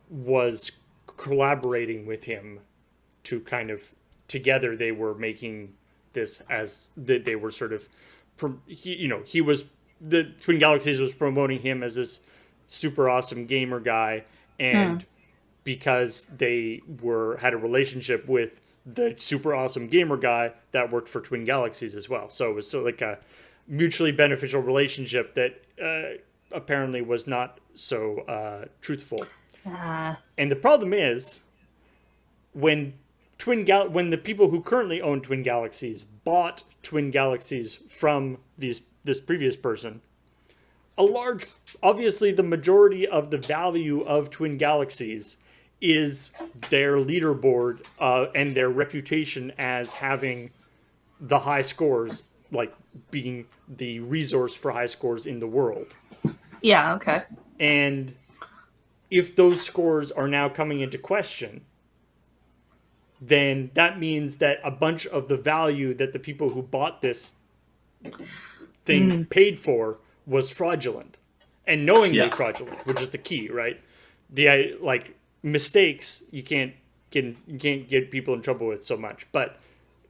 was collaborating with him to kind of, together they were making this as, that they were sort of, he was, the Twin Galaxies was promoting him as this super awesome gamer guy, and because they had a relationship with the super awesome gamer guy, that worked for Twin Galaxies as well. So it was sort of like a mutually beneficial relationship that apparently was not so truthful. And the problem is, when the people who currently own Twin Galaxies bought Twin Galaxies from this previous person, obviously the majority of the value of Twin Galaxies is their leaderboard and their reputation as having the high scores, like being the resource for high scores in the world. Yeah, okay. And if those scores are now coming into question, then that means that a bunch of the value that the people who bought this thing paid for was fraudulent, and knowingly fraudulent, which is the key, right? Mistakes you can't get people in trouble with so much, but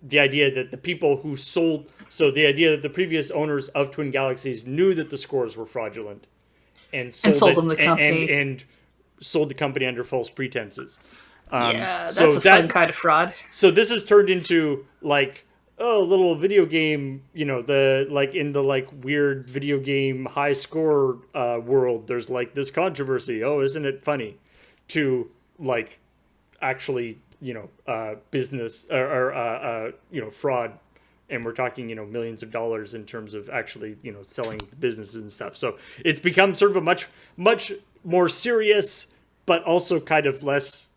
the idea that the people who sold, so the idea that the previous owners of Twin Galaxies knew that the scores were fraudulent and sold them the company and sold the company under false pretenses. That's a fun kind of fraud. So this has turned into a little video game, in the weird video game high score world, there's this controversy. Oh, isn't it funny? To actually, business or fraud. And we're talking, millions of dollars in terms of actually, selling businesses and stuff. So it's become sort of a much, much more serious, but also kind of less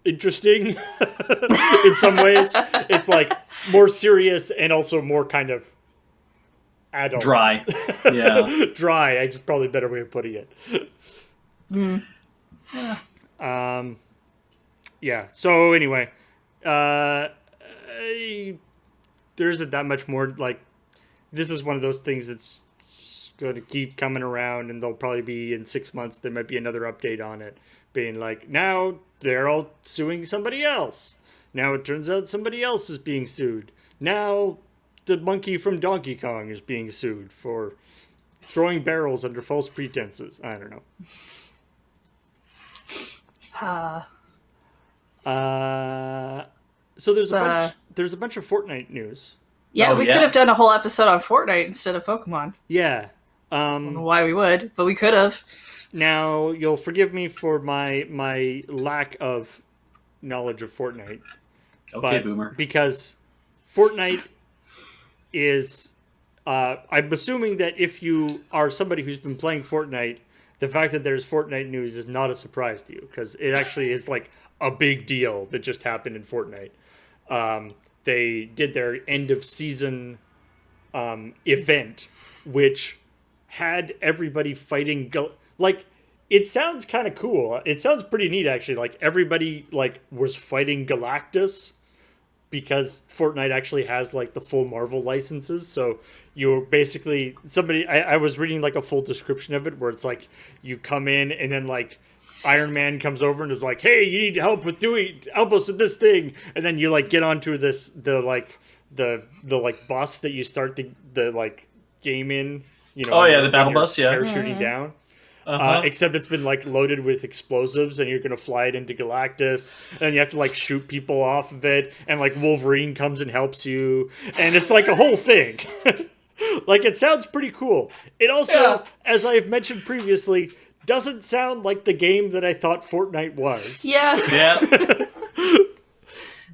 interesting in some ways. It's more serious and also more kind of adult. Dry. Yeah. Dry, I just probably a better way of putting it. Yeah. So anyway, there isn't that much more. Like, this is one of those things that's going to keep coming around, and they'll probably be in 6 months. There might be another update on it, being like, now they're all suing somebody else. Now it turns out somebody else is being sued. Now the monkey from Donkey Kong is being sued for throwing barrels under false pretenses. I don't know. So there's a bunch of Fortnite news. Yeah, Oh, we yeah. could have done a whole episode on Fortnite instead of Pokemon. Yeah. I don't know why we would, but we could have. Now you'll forgive me for my lack of knowledge of Fortnite. Okay, boomer. Because Fortnite is, I'm assuming that if you are somebody who's been playing Fortnite, the fact that there's Fortnite news is not a surprise to you, because it actually is like a big deal that just happened in Fortnite. They did their end of season event, which had everybody fighting. Like, it sounds kind of cool. It sounds pretty neat, actually. Like, everybody like was fighting Galactus, because Fortnite actually has like the full Marvel licenses. So you're basically somebody. I was reading like a full description of it, where it's like you come in and then like Iron Man comes over and is like, "Hey, you need help us with this thing," and then you like get onto the bus that you start the like game in. You know, Oh, yeah, the when battle you're bus, yeah. parachuting down. Uh-huh. Except it's been like loaded with explosives, and you're gonna fly it into Galactus, and you have to like shoot people off of it, and like Wolverine comes and helps you, and it's like a whole thing. Like, it sounds pretty cool. It also, as I've mentioned previously, doesn't sound like the game that I thought Fortnite was. Yeah. Yeah.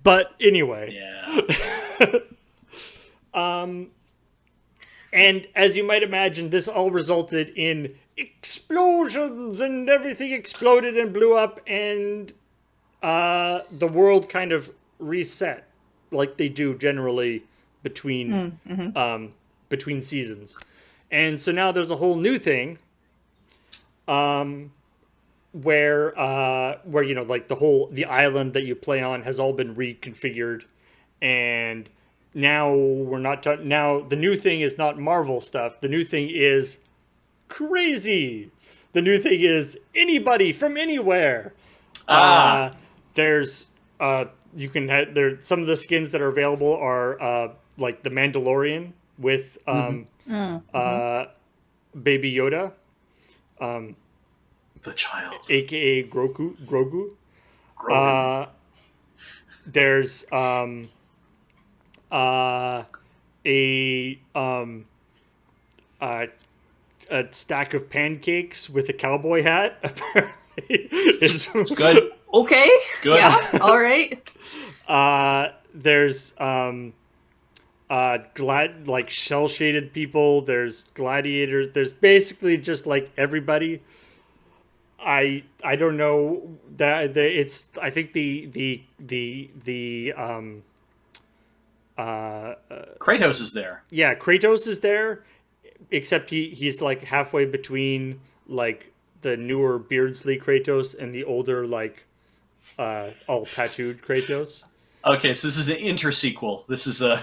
But anyway. Yeah. And as you might imagine, this all resulted in explosions, and everything exploded and blew up, and the world kind of reset, like they do generally between between seasons. And so now there's a whole new thing, where you know, like the island that you play on has all been reconfigured, and now we're not now the new thing is not Marvel stuff. The new thing is crazy. The new thing is anybody from anywhere. There's you can have there some of the skins that are available are like the Mandalorian with Baby Yoda, The child. aka Grogu. There's a stack of pancakes with a cowboy hat. It's Good. Okay. Good. Yeah. All right. There's like shell shaded people. There's gladiators. There's basically just like everybody. I don't know that it's. I think the Kratos is there. yeah, Kratos is there, except he's like halfway between like the newer Beardsley Kratos and the older like all tattooed Kratos. Okay, so this is an intersequel. This is a.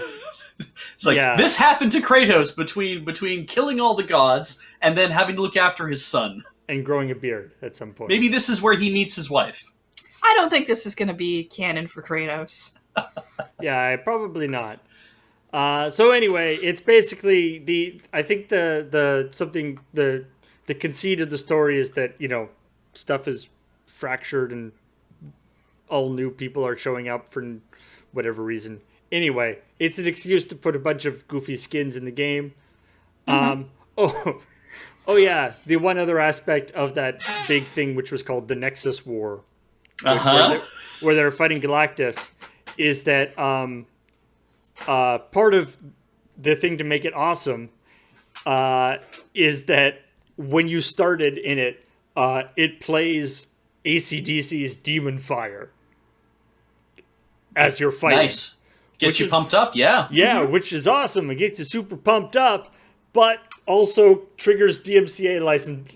It's like Yeah. this happened to Kratos between killing all the gods and then having to look after his son. And growing a beard at some point. Maybe this is where he meets his wife. I don't think this is going to be canon for Kratos. Yeah, probably not. So anyway, it's basically I think the conceit of the story is that, you know, stuff is fractured and all new people are showing up for whatever reason. Anyway, it's an excuse to put a bunch of goofy skins in the game. Oh yeah, the one other aspect of that big thing, which was called the Nexus War, where they're fighting Galactus, is that part of the thing to make it awesome is that when you started in it, it plays AC/DC's Demon Fire as you're fighting. Nice. Get Which you is- pumped up, yeah. Yeah, which is awesome. It gets you super pumped up, but also triggers DMCA license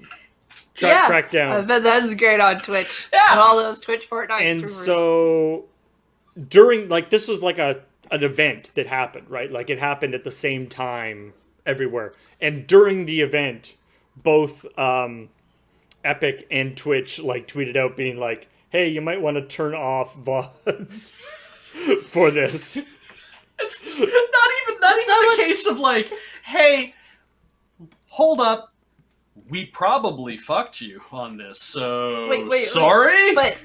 crackdowns. I bet that's great on Twitch. Yeah. And all those Twitch Fortnite And streamers. so during like this was like a an event that happened, right? Like it happened at the same time everywhere. And during the event, both Epic and Twitch like tweeted out being like, "Hey, you might want to turn off VODs for this." It's not even the case of like, hey, hold up, we probably fucked you on this, so Wait, sorry. But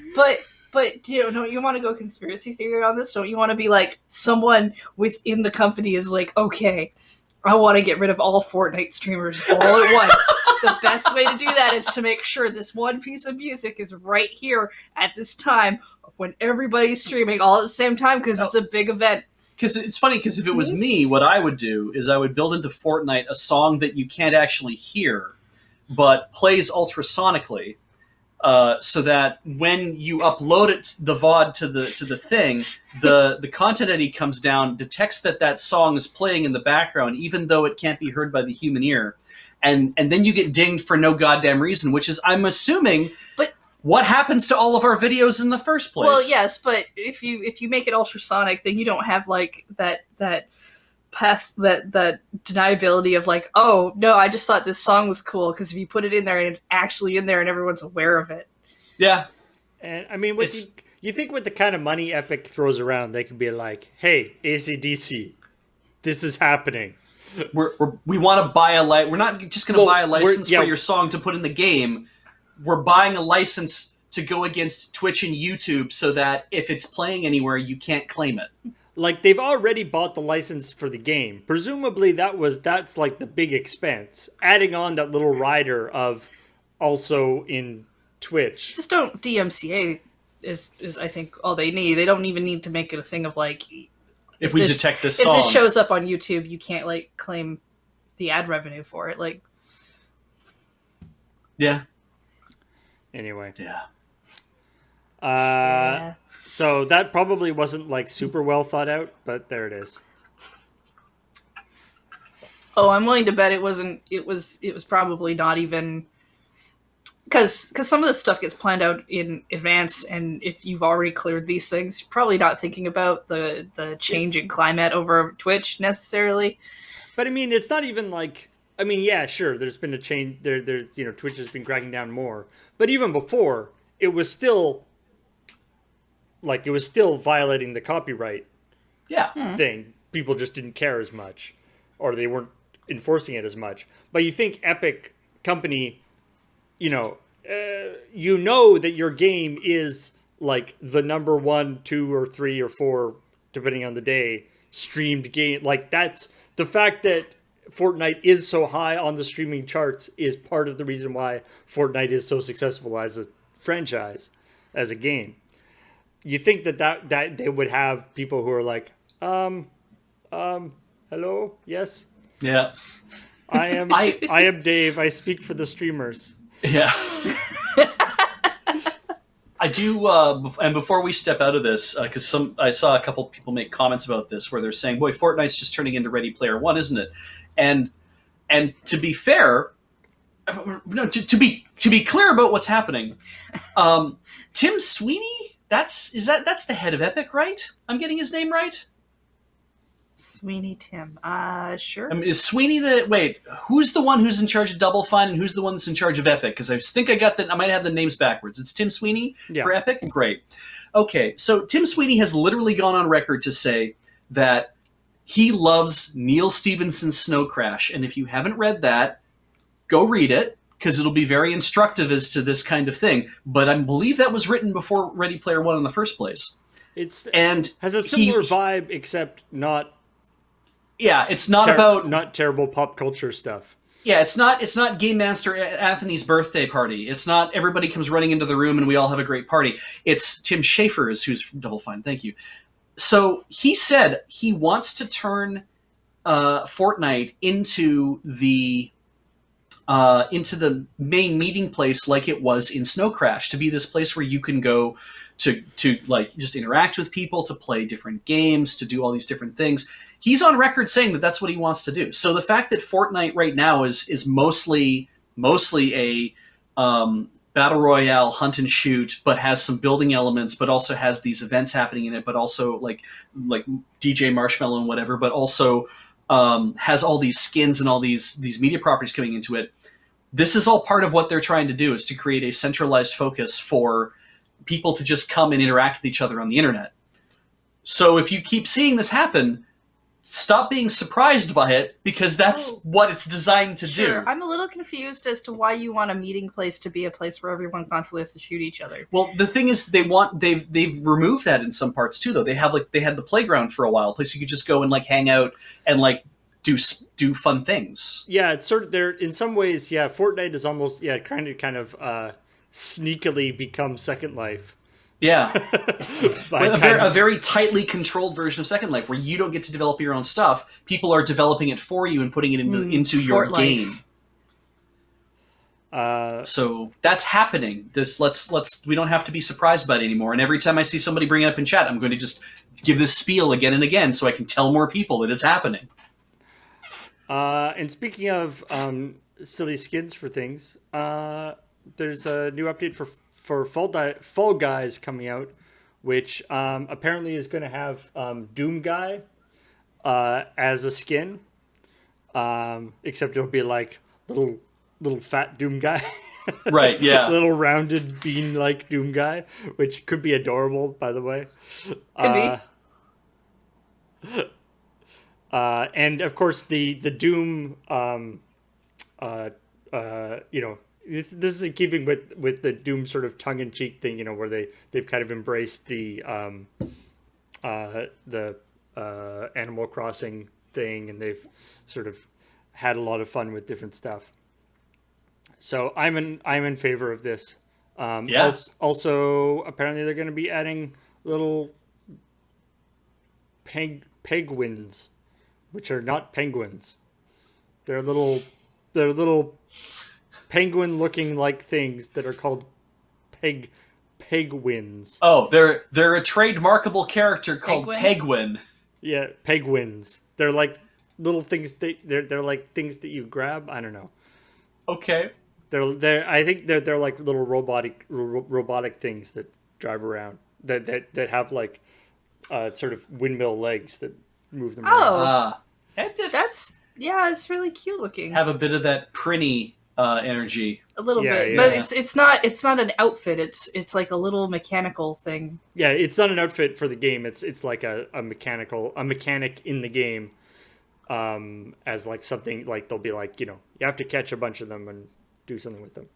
don't you want to go conspiracy theory on this? Don't you want to be like someone within the company is like, okay, I want to get rid of all Fortnite streamers all at once. The best way to do that is to make sure this one piece of music is right here at this time when everybody's streaming all at the same time because it's a big event. Because it's funny, because if it was me, what I would do is I would build into Fortnite a song that you can't actually hear, but plays ultrasonically, so that when you upload it, the VOD to the thing, the content ID comes down, detects that song is playing in the background, even though it can't be heard by the human ear, and then you get dinged for no goddamn reason, which is, I'm assuming, but what happens to all of our videos in the first place. Well, yes, but if you make it ultrasonic, then you don't have like that deniability of like, oh no, I just thought this song was cool, because if you put it in there and it's actually in there and everyone's aware of it. Yeah. And I mean, you think with the kind of money Epic throws around, they could be like, "Hey, AC/DC, this is happening. We want to buy we're not just going to buy a license for your song to put in the game. We're buying a license to go against Twitch and YouTube so that if it's playing anywhere, you can't claim it." Like, they've already bought the license for the game. Presumably that's like the big expense. Adding on that little rider of also in Twitch. Just don't DMCA is I think all they need. They don't even need to make it a thing of like, if we detect this song, if it shows up on YouTube, you can't like claim the ad revenue for it. Like, yeah. Anyway. Yeah. So that probably wasn't like super well thought out, but there it is. Oh, I'm willing to bet it wasn't. It was probably not even, because some of this stuff gets planned out in advance, and if you've already cleared these things, you're probably not thinking about the change in climate over Twitch necessarily. But I mean, it's not even like, I mean, yeah, sure, there's been a change. Twitch has been cracking down more, but even before, it was still violating the copyright thing. People just didn't care as much, or they weren't enforcing it as much. But you think Epic company, you know that your game is like the number 1, 2, or 3, or 4, depending on the day, streamed game. Like, that's the fact that Fortnite is so high on the streaming charts is part of the reason why Fortnite is so successful as a franchise, as a game. You think that they would have people who are like, hello, yes, yeah, I am Dave. I speak for the streamers. Yeah. I do, and before we step out of this, because I saw a couple people make comments about this where they're saying, "Boy, Fortnite's just turning into Ready Player One, isn't it?" And to be fair, no, to be clear about what's happening, Tim Sweeney, that's the head of Epic, right? I'm getting his name right. Sweeney Tim. Sure. I mean, is Sweeney who's the one who's in charge of Double Fine and who's the one that's in charge of Epic? Because I think I might have the names backwards. It's Tim Sweeney for Epic? Great. Okay, so Tim Sweeney has literally gone on record to say that he loves Neil Stephenson's Snow Crash, and if you haven't read that, go read it, because it'll be very instructive as to this kind of thing. But I believe that was written before Ready Player One in the first place. Has a similar vibe, except not... Yeah, it's not not terrible pop culture stuff. Yeah, it's not Game Master Anthony's birthday party. It's not everybody comes running into the room and we all have a great party. It's Tim Schafer's who's Double Fine. Thank you. So he said he wants to turn Fortnite into the main meeting place like it was in Snow Crash, to be this place where you can go to like just interact with people, to play different games, to do all these different things. He's on record saying that that's what he wants to do. So the fact that Fortnite right now is mostly a battle royale hunt and shoot, but has some building elements, but also has these events happening in it, but also like DJ Marshmallow and whatever, but also has all these skins and all these media properties coming into it. This is all part of what they're trying to do, is to create a centralized focus for people to just come and interact with each other on the internet. So if you keep seeing this happen, stop being surprised by it, because that's what it's designed to do. I'm a little confused as to why you want a meeting place to be a place where everyone constantly has to shoot each other. Well, the thing is, they've removed that in some parts too, though. They had the playground for a while, a place you could just go and like hang out and like do fun things. Yeah, it's sort of there in some ways. Yeah, Fortnite is almost kind of sneakily become Second Life. Yeah. By a very tightly controlled version of Second Life, where you don't get to develop your own stuff. People are developing it for you and putting it into your game. So that's happening. We don't have to be surprised by it anymore. And every time I see somebody bring it up in chat, I'm going to just give this spiel again and again so I can tell more people that it's happening. And speaking of silly skins for things, there's a new update for Fall Guys coming out, which apparently is going to have Doom Guy as a skin, except it'll be like little fat Doom Guy. Right, yeah. Little rounded bean-like Doom Guy, which could be adorable, by the way. Could be. And of course the Doom, this is in keeping with the Doom sort of tongue-in-cheek thing, where they've kind of embraced the Animal Crossing thing, and they've sort of had a lot of fun with different stuff. So I'm in favor of this. Yeah. Also, apparently they're going to be adding little penguins, which are not penguins. They're little penguin-looking like things that are called pegwins. Oh, they're a trademarkable character called Pegwin. Yeah, pegwins. They're like little things. They're like things that you grab. I don't know. Okay. I think they're like little robotic things that drive around that have like sort of windmill legs that move them around. It's really cute looking. Have a bit of that Prinny energy. A little bit, yeah. but it's not an outfit. It's like a little mechanical thing. Yeah, it's not an outfit for the game. It's like a mechanic in the game, as like something like they'll be like, you have to catch a bunch of them and do something with them.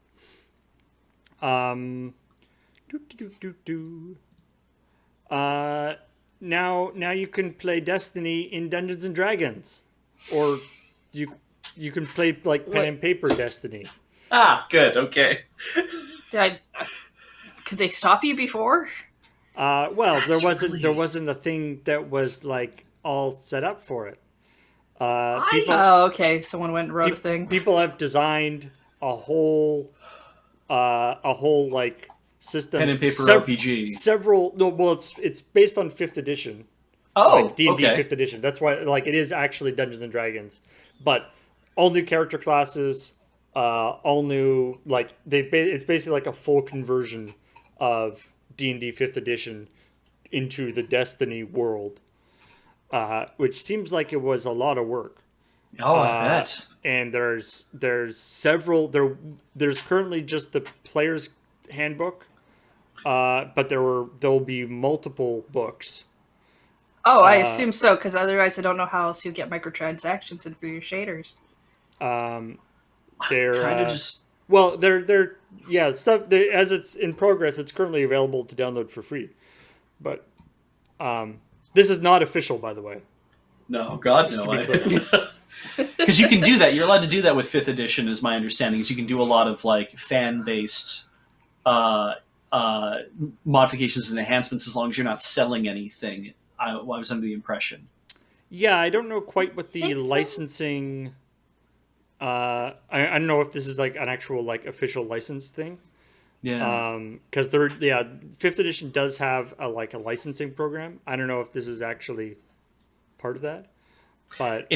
Now you can play Destiny in Dungeons and Dragons, or you can play like pen and paper Destiny. Ah, good. Okay. Could they stop you before? Well, there wasn't a thing that was like all set up for it. Okay. Someone went and wrote a thing. People have designed a whole like system. Pen and paper RPG. It's based on 5th edition. Oh, like D&D okay. 5th edition. That's why like it is actually Dungeons and Dragons, but all new character classes, all new like it's basically like a full conversion of D&D 5th edition into the Destiny world, which seems like it was a lot of work. Oh, I bet. And there's currently just the player's handbook, but there'll be multiple books. Oh, I assume so, because otherwise I don't know how else you get microtransactions in for your shaders. They're kind of just stuff as it's in progress. It's currently available to download for free, but this is not official, by the way. No, God no. Because you can do that. You're allowed to do that with 5th edition, is my understanding. Is you can do a lot of like fan-based modifications and enhancements as long as you're not selling anything. I was under the impression. Yeah, I don't know quite what the licensing. I don't know if this is like an actual like official license thing. Yeah. Because 5th edition does have a licensing program. I don't know if this is actually part of that, but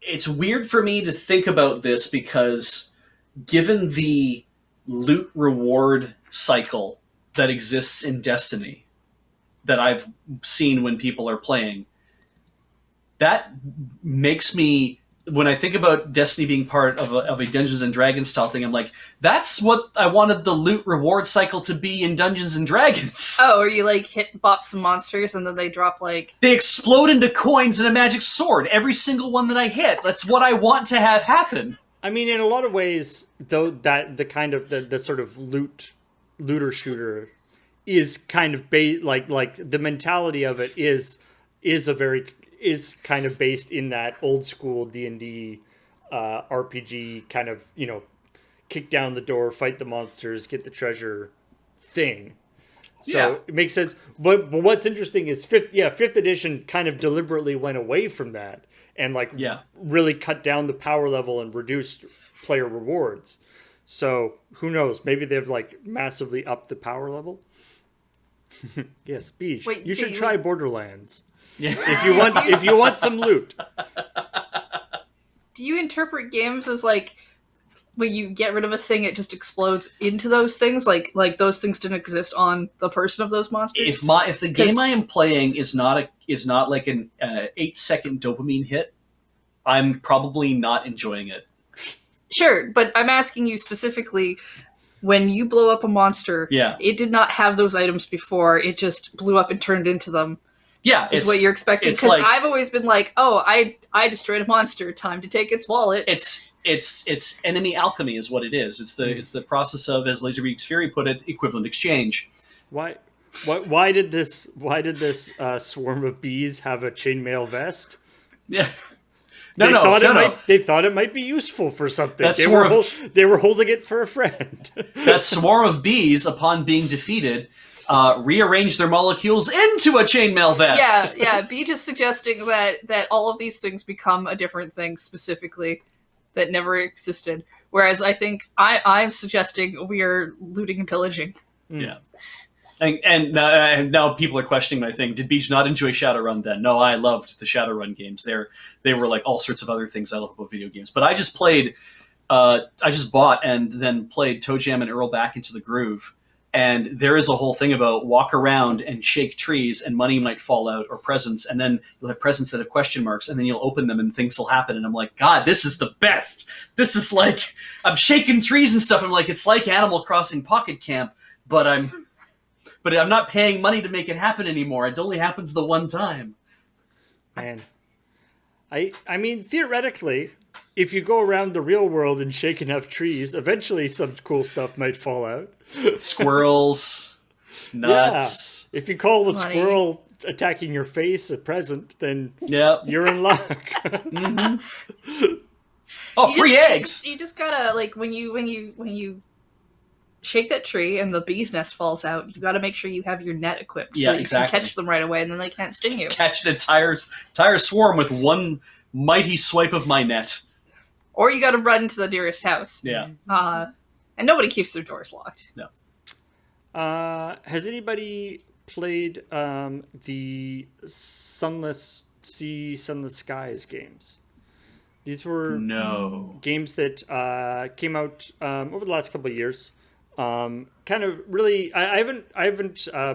it's weird for me to think about this because given the loot reward cycle that exists in Destiny that I've seen when people are playing, that makes me, when I think about Destiny being part of a Dungeons and Dragons style thing, I'm like, that's what I wanted the loot reward cycle to be in Dungeons and Dragons. Oh, or you like bop some monsters and then they drop like They explode into coins and a magic sword. Every single one that I hit. That's what I want to have happen. I mean, in a lot of ways, though, that the kind of the sort of looter shooter is kind of like the mentality of it is kind of based in that old school D&D RPG kind of, kick down the door, fight the monsters, get the treasure thing. So it makes sense. But what's interesting is fifth edition kind of deliberately went away from that and really cut down the power level and reduced player rewards. So who knows? Maybe they've like massively upped the power level. Yes, Beach. Wait, you should try Borderlands. Yeah. If you want some loot. Do you interpret games as like when you get rid of a thing, it just explodes into those things? Like those things didn't exist on the person of those monsters? If the game I am playing is not like an 8-second dopamine hit, I'm probably not enjoying it. Sure, but I'm asking you specifically, when you blow up a monster, it did not have those items before, it just blew up and turned into them. Yeah, is what you're expecting. Because I've always been like, oh, I destroyed a monster, time to take its wallet. It's enemy alchemy is what it is. It's the process of, as Laserbeak's Fury put it, equivalent exchange. Why did this swarm of bees have a chainmail vest? Yeah. They thought it might be useful for something. They were holding it for a friend. That swarm of bees, upon being defeated, rearranged their molecules into a chainmail vest. Yeah. Beach is suggesting that all of these things become a different thing specifically that never existed. Whereas I think I'm suggesting we are looting and pillaging. Yeah. And now people are questioning my thing. Did Beach not enjoy Shadowrun then? No, I loved the Shadowrun games. They were like all sorts of other things I love about video games. But I just bought and then played Toe Jam and Earl Back into the Groove. And there is a whole thing about walk around and shake trees and money might fall out or presents. And then you'll have presents that have question marks and then you'll open them and things will happen. And I'm like, God, this is the best. This is like, I'm shaking trees and stuff. I'm like, it's like Animal Crossing Pocket Camp, but I'm not paying money to make it happen anymore. It only happens the one time. Man, I mean, theoretically, if you go around the real world and shake enough trees, eventually some cool stuff might fall out. Squirrels, nuts. Yeah. If you call the squirrel attacking your face a present, then you're in luck. Mm-hmm. Oh, free eggs! You just gotta, like, when you shake that tree and the bee's nest falls out, you gotta make sure you have your net equipped so that you can catch them right away and then they can't sting you. Catch an entire swarm with one mighty swipe of my net. Or you gotta run to the nearest house. Yeah. And nobody keeps their doors locked. No. Has anybody played the Sunless Sea, Sunless Skies games? These were games that came out over the last couple of years. Kind of really, I haven't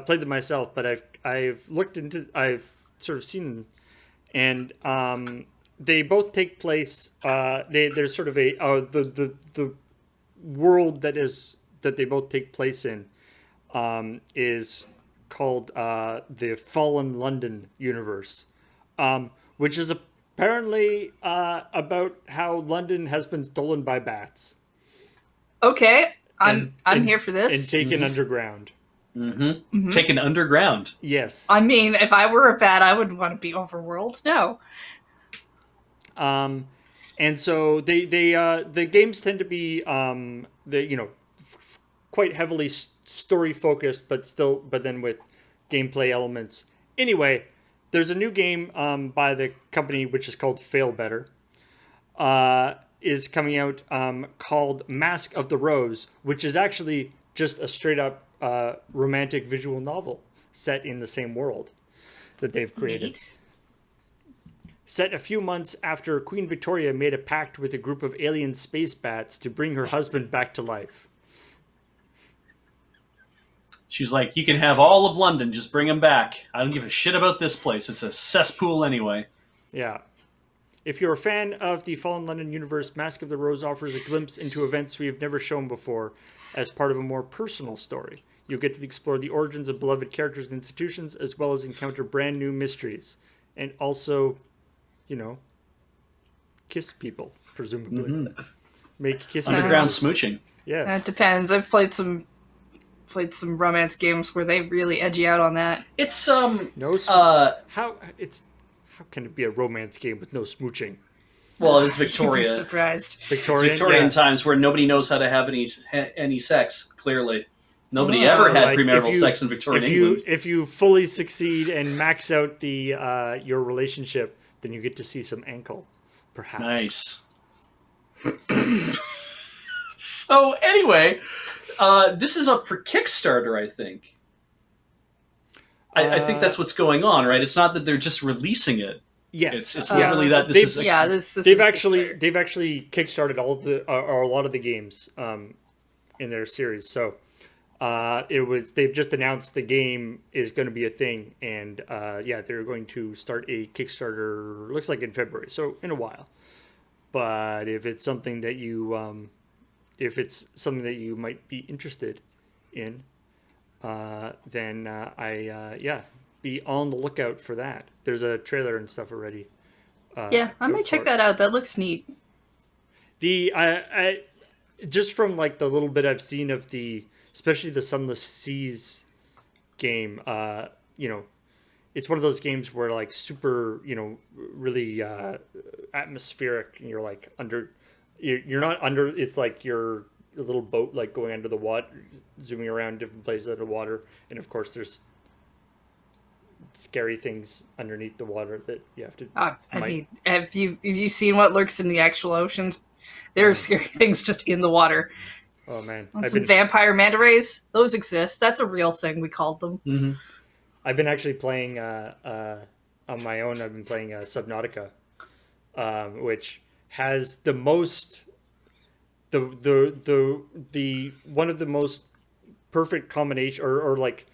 played them myself, but I've sort of seen them, and they both take place. There's sort of the world that they both take place in is called the Fallen London universe, which is apparently about how London has been stolen by bats. Okay, I'm here for this. And taken underground. Mm-hmm. Mm-hmm. Taken underground. Yes. I mean, if I were a bat, I wouldn't want to be overworld. No. And so the games tend to be quite heavily story focused, but then with gameplay elements. Anyway, there's a new game by the company which is called Fail Better. Is coming out called Mask of the Rose, which is actually just a straight up romantic visual novel set in the same world that they've created. Neat. Set a few months after Queen Victoria made a pact with a group of alien space bats to bring her husband back to life. She's like, you can have all of London, just bring him back. I don't give a shit about this place. It's a cesspool anyway. Yeah. If you're a fan of the Fallen London universe, Mask of the Rose offers a glimpse into events we have never shown before as part of a more personal story. You'll get to explore the origins of beloved characters and institutions, as well as encounter brand new mysteries. And also, you know, kiss people, presumably. Mm-hmm. Make kissing Underground smooching. Yes. That depends. I've played some romance games where they really edge you out on that. It's No how can it be a romance game with no smooching? well, it's You'd be Victoria. surprised. Victorian, Times where nobody knows how to have any sex. Clearly, nobody Oh. ever had Like, premarital if you- sex in Victorian if England. you fully succeed and max out the your relationship, then you get to see some ankle, perhaps. Nice. So anyway, this is up for Kickstarter, I think. I think that's what's going on, right? It's not that they're just releasing it. Yes, It's not really that. This is This they've is actually Kickstarter. they've actually kickstarted all of the or a lot of the games in their series. So they've just announced the game is going to be a thing, and they're going to start a Kickstarter. Looks like in February, so in a while. But if it's something that you might be interested in, then be on the lookout for that. There's a trailer and stuff already. Yeah, I might check that out. That looks neat. I just from like the little bit I've seen of especially the Sunless Seas game, it's one of those games where like super, really atmospheric, and you're like you're not under. It's like you're a little boat like going under the water, zooming around different places under water, and of course there's scary things underneath the water that you have to. I mean, have you seen what lurks in the actual oceans? There are scary things just in the water. Oh man, On some vampire manta rays, those exist. That's a real thing. We called them. Mm-hmm. I've been actually playing on my own. I've been playing Subnautica, which has the most the one of the most perfect combination, or like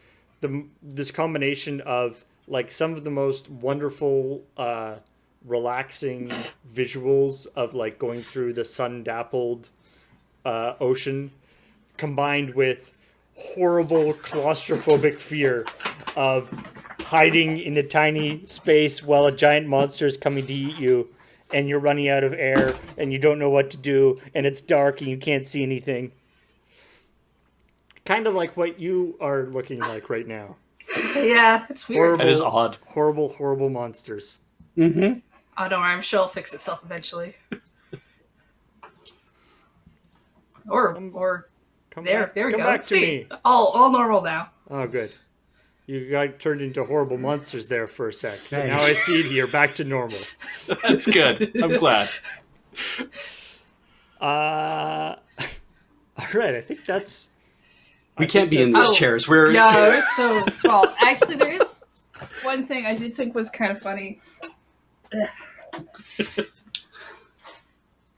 this combination of like some of the most wonderful relaxing visuals of like going through the sun dappled ocean, combined with horrible claustrophobic fear of hiding in a tiny space while a giant monster is coming to eat you, and you're running out of air and you don't know what to do, and it's dark and you can't see anything. Kind of like what you are looking like right now. Yeah, it's weird. Horrible, That is odd. horrible monsters. Mm-hmm. Oh, don't worry, I'm sure it'll fix itself eventually. or Come there back, we come go. back to See, me. all normal now. Oh, good. You got turned into horrible monsters there for a sec. But Nice. now I see it here, back to normal. That's good. I'm glad. All right, I think that's. We can't be in that's- these chairs. We're No, it was so small. Actually, there is one thing I did think was kind of funny.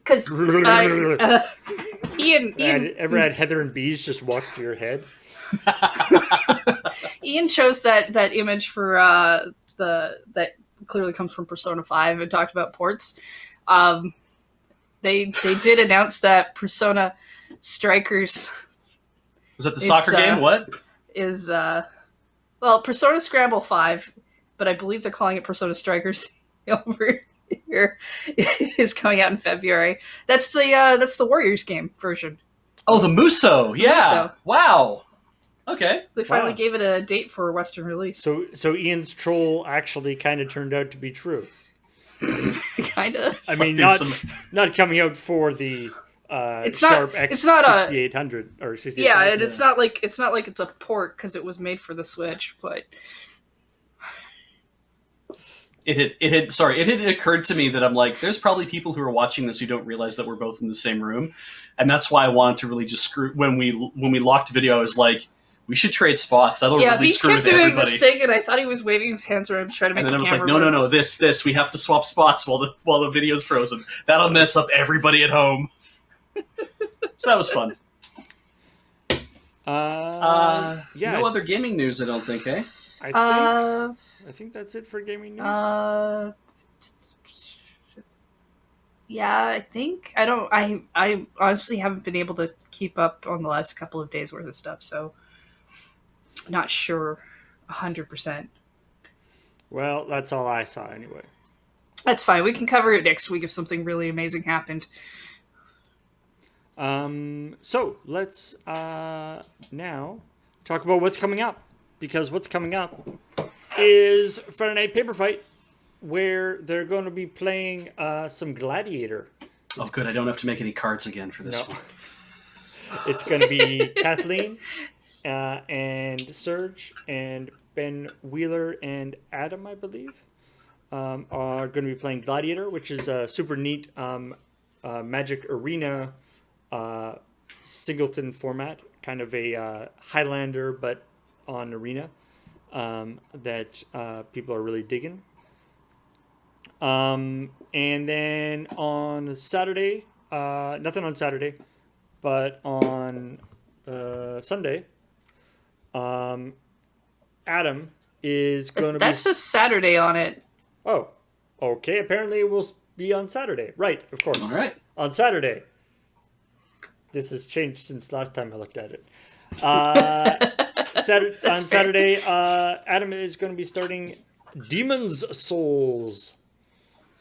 Because Ian Ever had Heather and Bees just walk through your head? Ian chose that image for that clearly comes from Persona 5 and talked about ports. They did announce that Persona Strikers Was that the soccer game? What? is Persona Scramble 5, but I believe they're calling it Persona Strikers over here, is coming out in February. That's the Warriors game version. Oh, the Muso. Yeah. Muso. Wow. Okay. They finally Wow. gave it a date for a Western release. So Ian's troll actually kind of turned out to be true. Kind of. I mean, there's not coming out for the It's not- Sharp X it's not a- 6800 or 6800. Yeah, and it's not like it's a port because it was made for the Switch, but It had occurred to me that I'm like, there's probably people who are watching this who don't realize that we're both in the same room, and that's why I wanted to really just screw when we locked video. I was like, We should trade spots. That'll Yeah, really Beach screw kept with doing everybody. this thing, and I thought he was waving his hands around trying to make And then I the was like, camera no, move. this. We have to swap spots while the video's frozen. That'll mess up everybody at home. So that was fun. Yeah, No other gaming news, I don't think, eh? I think that's it for gaming news. Yeah, I think I honestly haven't been able to keep up on the last couple of days worth of stuff, so not sure 100%. Well, that's all I saw anyway. That's fine. We can cover it next week if something really amazing happened. So let's now talk about what's coming up, because what's coming up is Friday Night Paper Fight, where they're going to be playing some Gladiator. Oh, good. I don't have to make any cards again for this No. one. It's going to be Kathleen and Serge and Ben Wheeler and Adam, I believe, are going to be playing Gladiator, which is a super neat Magic Arena singleton format, kind of a Highlander but on Arena that people are really digging. And then on Saturday, nothing on Saturday, but on Sunday, Adam is going to be... That says Saturday on it. Oh, okay. Apparently it will be on Saturday. Right, of course. All right. On Saturday. This has changed since last time I looked at it. On Saturday, Adam is going to be starting Demon's Souls.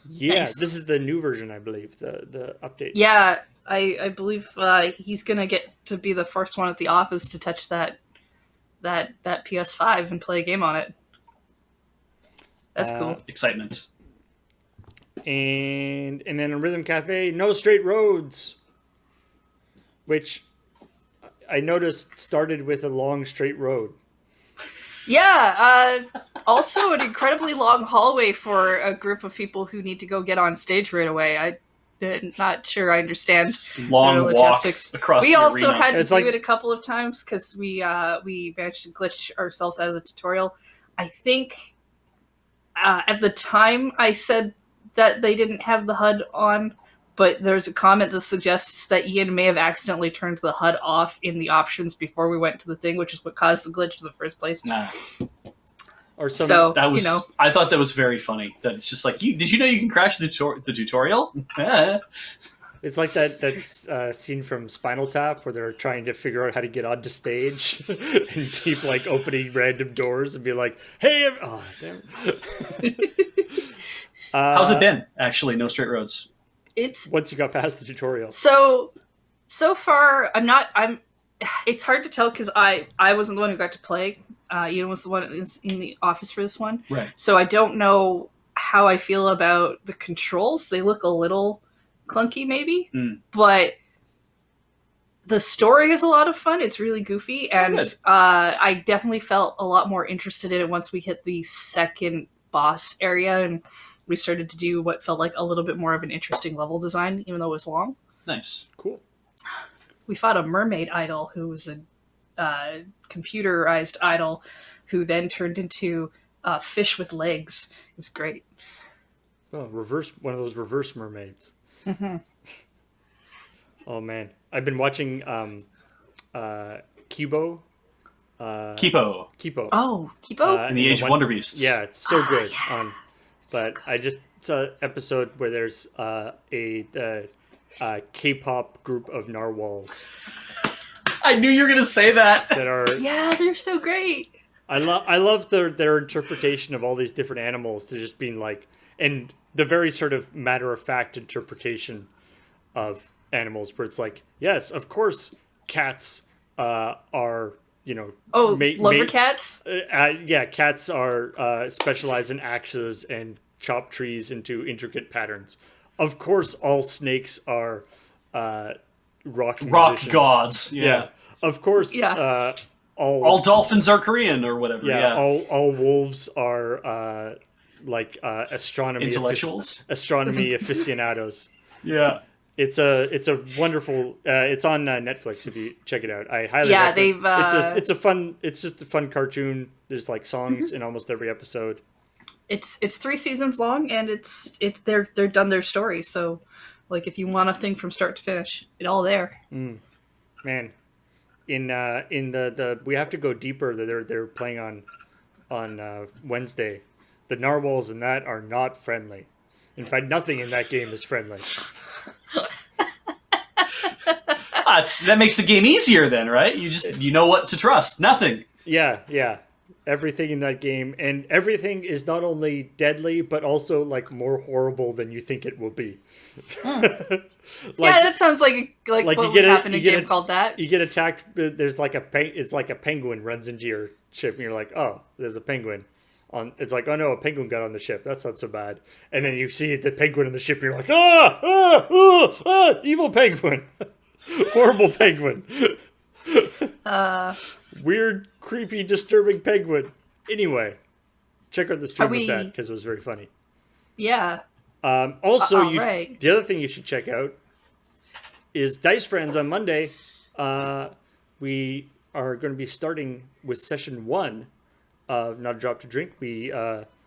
Yeah, Nice. This is the new version, I believe, the update. Yeah, I believe he's gonna get to be the first one at the office to touch that PS5 and play a game on it. That's cool. Excitement. And then in Rhythm Cafe, No Straight Roads, which I noticed started with a long straight road. Yeah, also an incredibly long hallway for a group of people who need to go get on stage right away. I'm not sure I understand Long the walk logistics. across We the also arena. had to It's do like- it a couple of times because we managed to glitch ourselves out of the tutorial. I think at the time I said that they didn't have the HUD on, but there's a comment that suggests that Ian may have accidentally turned the HUD off in the options before we went to the thing, which is what caused the glitch in the first place. Nah, Or some, So, that was. you know. I thought that was very funny. That it's just like, did you know you can crash the tutorial? Eh. It's like that scene from Spinal Tap where they're trying to figure out how to get onto stage and keep like opening random doors and be like, "Hey, oh damn!" How's it been? Actually, No Straight Roads. It's Once you got past the tutorial, so far. It's hard to tell because I wasn't the one who got to play. Ian was the one that was in the office for this one. Right. So I don't know how I feel about the controls. They look a little clunky, maybe, but the story is a lot of fun. It's really goofy, and good. I definitely felt a lot more interested in it once we hit the second boss area and we started to do what felt like a little bit more of an interesting level design, even though it was long. Nice. cool. We fought a mermaid idol who was a computerized idol who then turned into a fish with legs. It was great. Oh, one of those reverse mermaids. Oh man, I've been watching Kibo. Kipo. Kipo. Oh, Kipo? In the Age of Wonder Beasts. Yeah, it's so good. yeah. But I just saw an episode where there's a K-pop group of narwhals I knew you were gonna say that. that are. Yeah, they're so great. I love their interpretation of all these different animals. They're just being like, and the very sort of matter of fact interpretation of animals, where it's like, yes, of course, cats are, you know. Oh, lover cats? Yeah, cats are specialize in axes and chop trees into intricate patterns. Of course, all snakes are rock musicians. Gods. Yeah. Of course. Yeah. All dolphins are Korean or whatever. Yeah. All wolves are astronomy Intellectuals. astronomy aficionados. Yeah. It's a wonderful. It's on Netflix if you check it out. I highly Yeah, recommend. they've. It's a fun. It's just a fun cartoon. There's like songs in almost every episode. It's 3 seasons long, and it's they're done their story. So, like, if you want a thing from start to finish, it all there. Man, in the we have to go deeper. That they're playing on Wednesday. The narwhals in that are not friendly. In fact, nothing in that game is friendly. That makes the game easier then, right? You know what to trust. Nothing. Yeah. Everything in that game, and everything is not only deadly, but also like more horrible than you think it will be. Yeah, that sounds like what would happen in a game called that. You get attacked. There's like it's like a penguin runs into your ship, and you're like, oh, there's a penguin. It's like, oh no, a penguin got on the ship. That's not so bad. And then you see the penguin on the ship, and you're like, evil penguin, horrible penguin. Weird, creepy, disturbing penguin. Anyway, check out the stream of that because it was very funny. Yeah. Also, right. The other thing you should check out is Dice Friends on Monday. We are going to be starting with session 1 of Not a Drop to Drink. We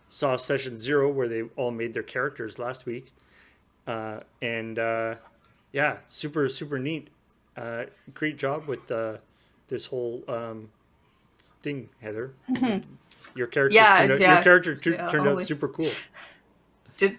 saw session 0 where they all made their characters last week. Yeah, super, super neat. Great job with this whole thing, Heather. Mm-hmm. Your character, your character turned out super cool. Did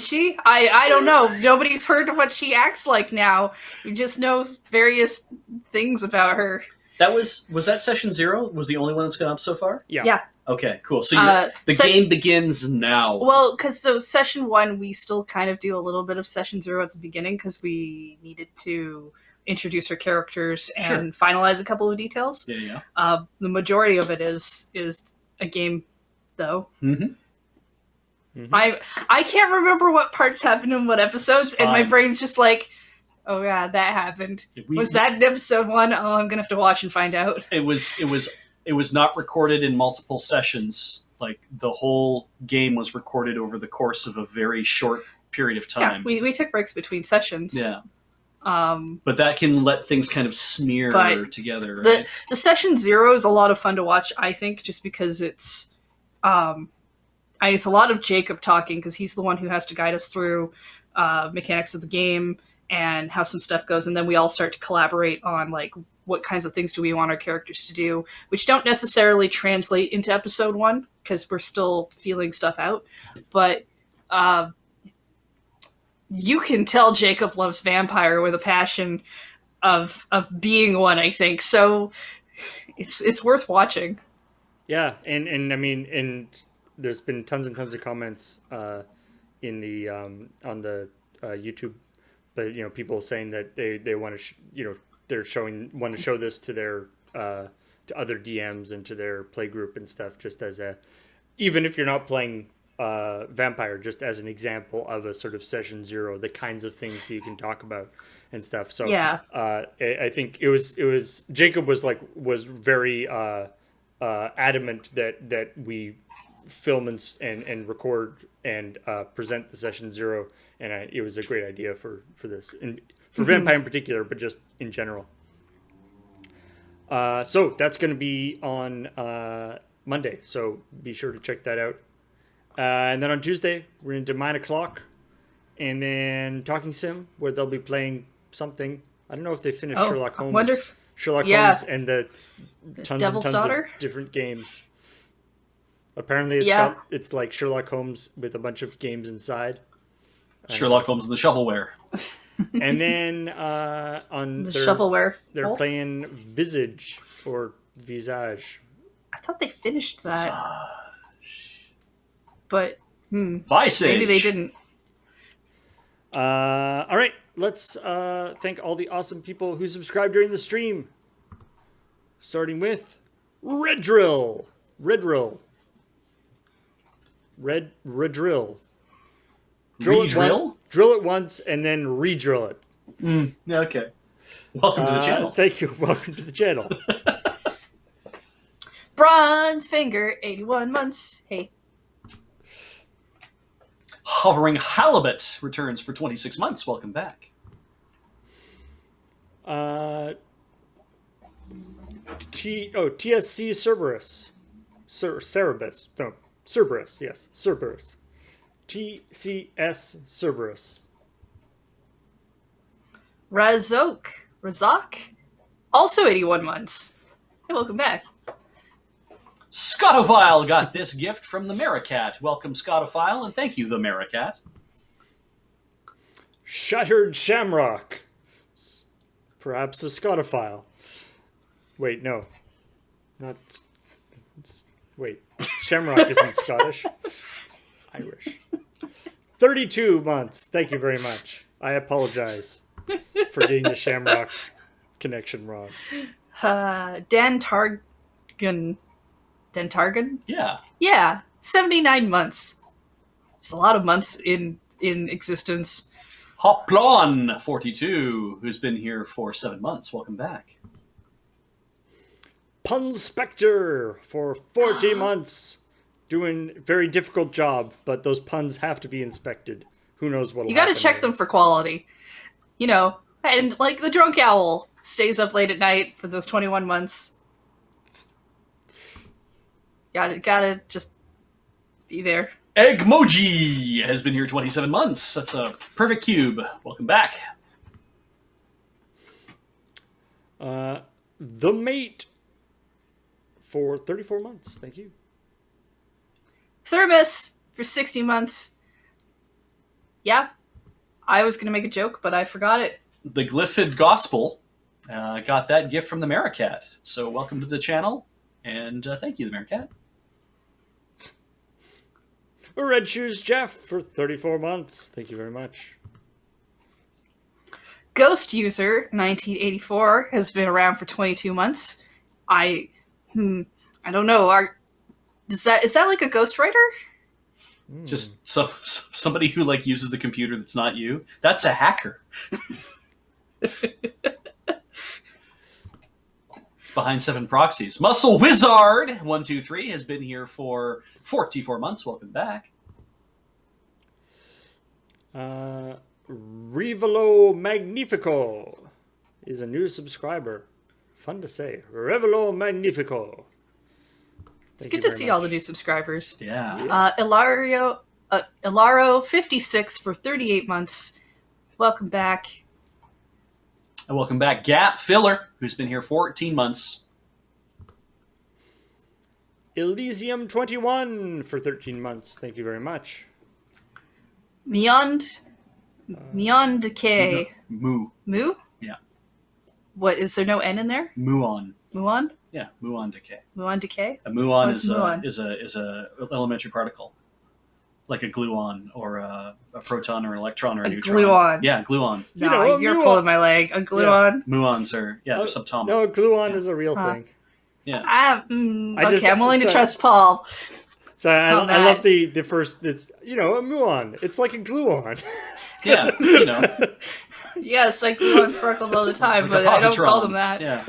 she? I don't know. Nobody's heard what she acts like now. We just know various things about her. Was that session 0? Was the only one that's gone up so far? Yeah. Okay, cool. So the game begins now. Well, because session 1, we still kind of do a little bit of session 0 at the beginning because we needed to introduce our characters and finalize a couple of details. Yeah. The majority of it is a game, though. Mm-hmm. I can't remember what parts happened in what episodes, and my brain's just like, oh yeah, that happened. Was that in episode 1? Oh, I'm gonna have to watch and find out. It was not recorded in multiple sessions. Like the whole game was recorded over the course of a very short period of time. Yeah, we took breaks between sessions. Yeah. But that can let things kind of smear together. Right? The session 0 is a lot of fun to watch, I think, just because it's a lot of Jacob talking because he's the one who has to guide us through mechanics of the game and how some stuff goes, and then we all start to collaborate on like what kinds of things do we want our characters to do, which don't necessarily translate into episode 1 because we're still feeling stuff out, but you can tell Jacob loves vampire with a passion of being one, I think. So it's worth watching. Yeah, and I mean, and there's been tons and tons of comments in the on the YouTube, but people saying that they want to they're want to show this to their to other DMs and to their play group and stuff, just as even if you're not playing vampire, just as an example of a sort of session 0, the kinds of things that you can talk about and stuff. So yeah, I think it was Jacob was very adamant that we film and record and present the session 0, and it was a great idea for this, and for vampire in particular, but just in general. So that's going to be on Monday, so be sure to check that out. And then on Tuesday, we're into Mine O'Clock, and then Talking Sim, where they'll be playing something. I don't know if they finished Sherlock Holmes. Holmes and the tons Devil's and tons Daughter? of different games. Apparently, it's like Sherlock Holmes with a bunch of games inside. Sherlock Holmes and the shovelware. And then on shovelware, they're playing Visage or Visage. I thought they finished that, but Visage. maybe they didn't. All right, let's thank all the awesome people who subscribed during the stream. Starting with Red Drill. Drill it once and then re-drill it. Okay. Welcome to the channel. Thank you. Welcome to the channel. Bronze Finger, 81 months. Hey. Hovering Halibut returns for 26 months. Welcome back. Uh, TSC Cerberus. Cerberus. No, Cerberus. Yes, Cerberus. TCS Cerberus. Razok, also 81 months. Hey, welcome back. Scottophile got this gift from the Maricat. Welcome, Scottophile, and thank you, the Maricat. Shattered Shamrock. Perhaps a Scottophile. Wait, no. Not. Wait. Shamrock isn't Scottish. It's Irish. 32 months. Thank you very much. I apologize for getting the Shamrock connection wrong. Dantargan. Yeah. Yeah, 79 months. There's a lot of months in existence. Hoplon 42, who's been here for 7 months. Welcome back. Pun Spectre for 40 months. Doing a very difficult job, but those puns have to be inspected. Who knows what'll You gotta happen check there. them for quality. You know, and like the drunk owl stays up late at night for those 21 months. Gotta just be there. Eggmoji has been here 27 months. That's a perfect cube. Welcome back. The Mate for 34 months. Thank you. Thermos for 60 months. Yeah, I was gonna make a joke, but I forgot it. The Glyphid Gospel got that gift from the Maricat. So welcome to the channel, and thank you, the Maricat. Red Shoes Jeff for 34 months. Thank you very much. Ghost User 1984 has been around for 22 months. I don't know. Is that like a ghostwriter? Just somebody who like uses the computer that's not you. That's a hacker. Behind 7 proxies. Muscle Wizard 123 has been here for 44 months. Welcome back. Rivolo Magnifico is a new subscriber. Fun to say. Rivolo Magnifico. It's good to see all the new subscribers. Yeah. Ilaro 56 for 38 months. Welcome back. And welcome back, Gap Filler, who's been here 14 months. Elysium 21 for 13 months. Thank you very much. Beyond Decay. Moo. Moo? Yeah. What, is there no N in there? Muon. Muon? Yeah, muon decay. Muon Decay? A muon What's muon? is a elementary particle, like a gluon or a proton or an electron or a neutron. gluon. Yeah, gluon. You Nah, know, you're muon. pulling my leg. A gluon? Muons are they're subatomic. No, gluon Yeah. is a real Huh. thing. Yeah. Okay, I'm willing to trust Paul. So I Oh, love the first. It's a muon. It's like a gluon. Yeah, you know. Yes, I glue on sparkles all the time, Like a but I don't positron. call them that. Yeah.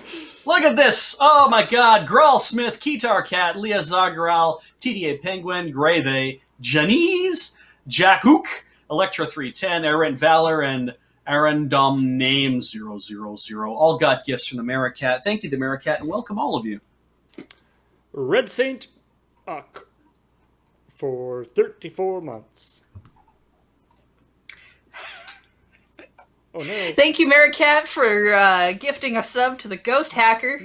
Look at this! Oh my god! Grawl Smith, Kitar Cat, Leah Zagral, TDA Penguin, Grave, Janice, Jackhook, Electra 310, Errant Valor, and Arendom Name 000 all got gifts from the Maricat. Thank you, the Maricat, and welcome all of you. Red Saint Uck for 34 months. Oh no. Thank you, Maricat, for gifting a sub to the Ghost Hacker.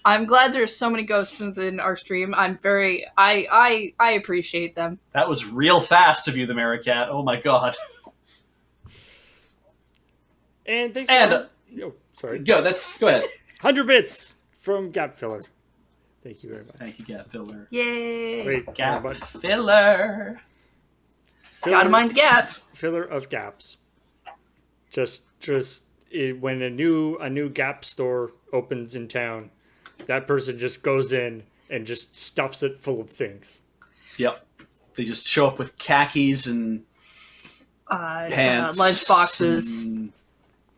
I'm glad there's so many ghosts in our stream. I appreciate them. That was real fast of you, the Maricat. Oh my god. And thanks And sorry. go ahead. 100 bits from Gap Filler. Thank you very much. Thank you, Gap Filler. Yay! Wait, Gap but Filler. Gotta mind the gap. Filler of gaps. When a new Gap store opens in town, that person just goes in and just stuffs it full of things. Yep. They just show up with khakis and pants, lunch boxes, and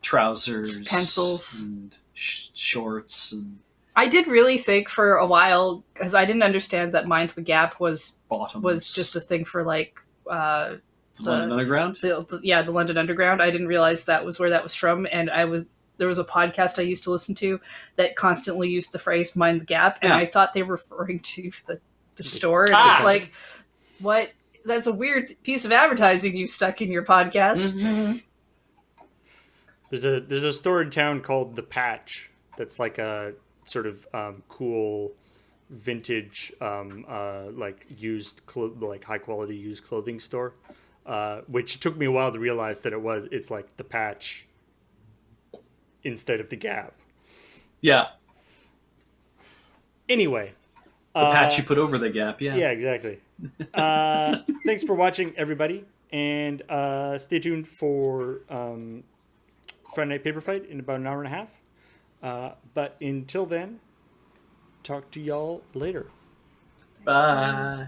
trousers, pencils, and shorts, and I did really think for a while, because I didn't understand that Mind the Gap was bottoms. just a thing for like London Underground. the London Underground. I didn't realize that was where that was from, and I was there was a podcast I used to listen to that constantly used the phrase "mind the gap," and I thought they were referring to the store. And it's like, what? That's a weird piece of advertising you stuck in your podcast. Mm-hmm. There's a store in town called The Patch that's like a sort of cool vintage like used like high quality used clothing store, which took me a while to realize that it's like The Patch instead of The Gap. Yeah. Anyway, The patch you put over the gap. Yeah. yeah, exactly. Thanks for watching, everybody, and stay tuned for Friday Night Paper Fight in about an hour and a half. But until then, talk to y'all later. Bye.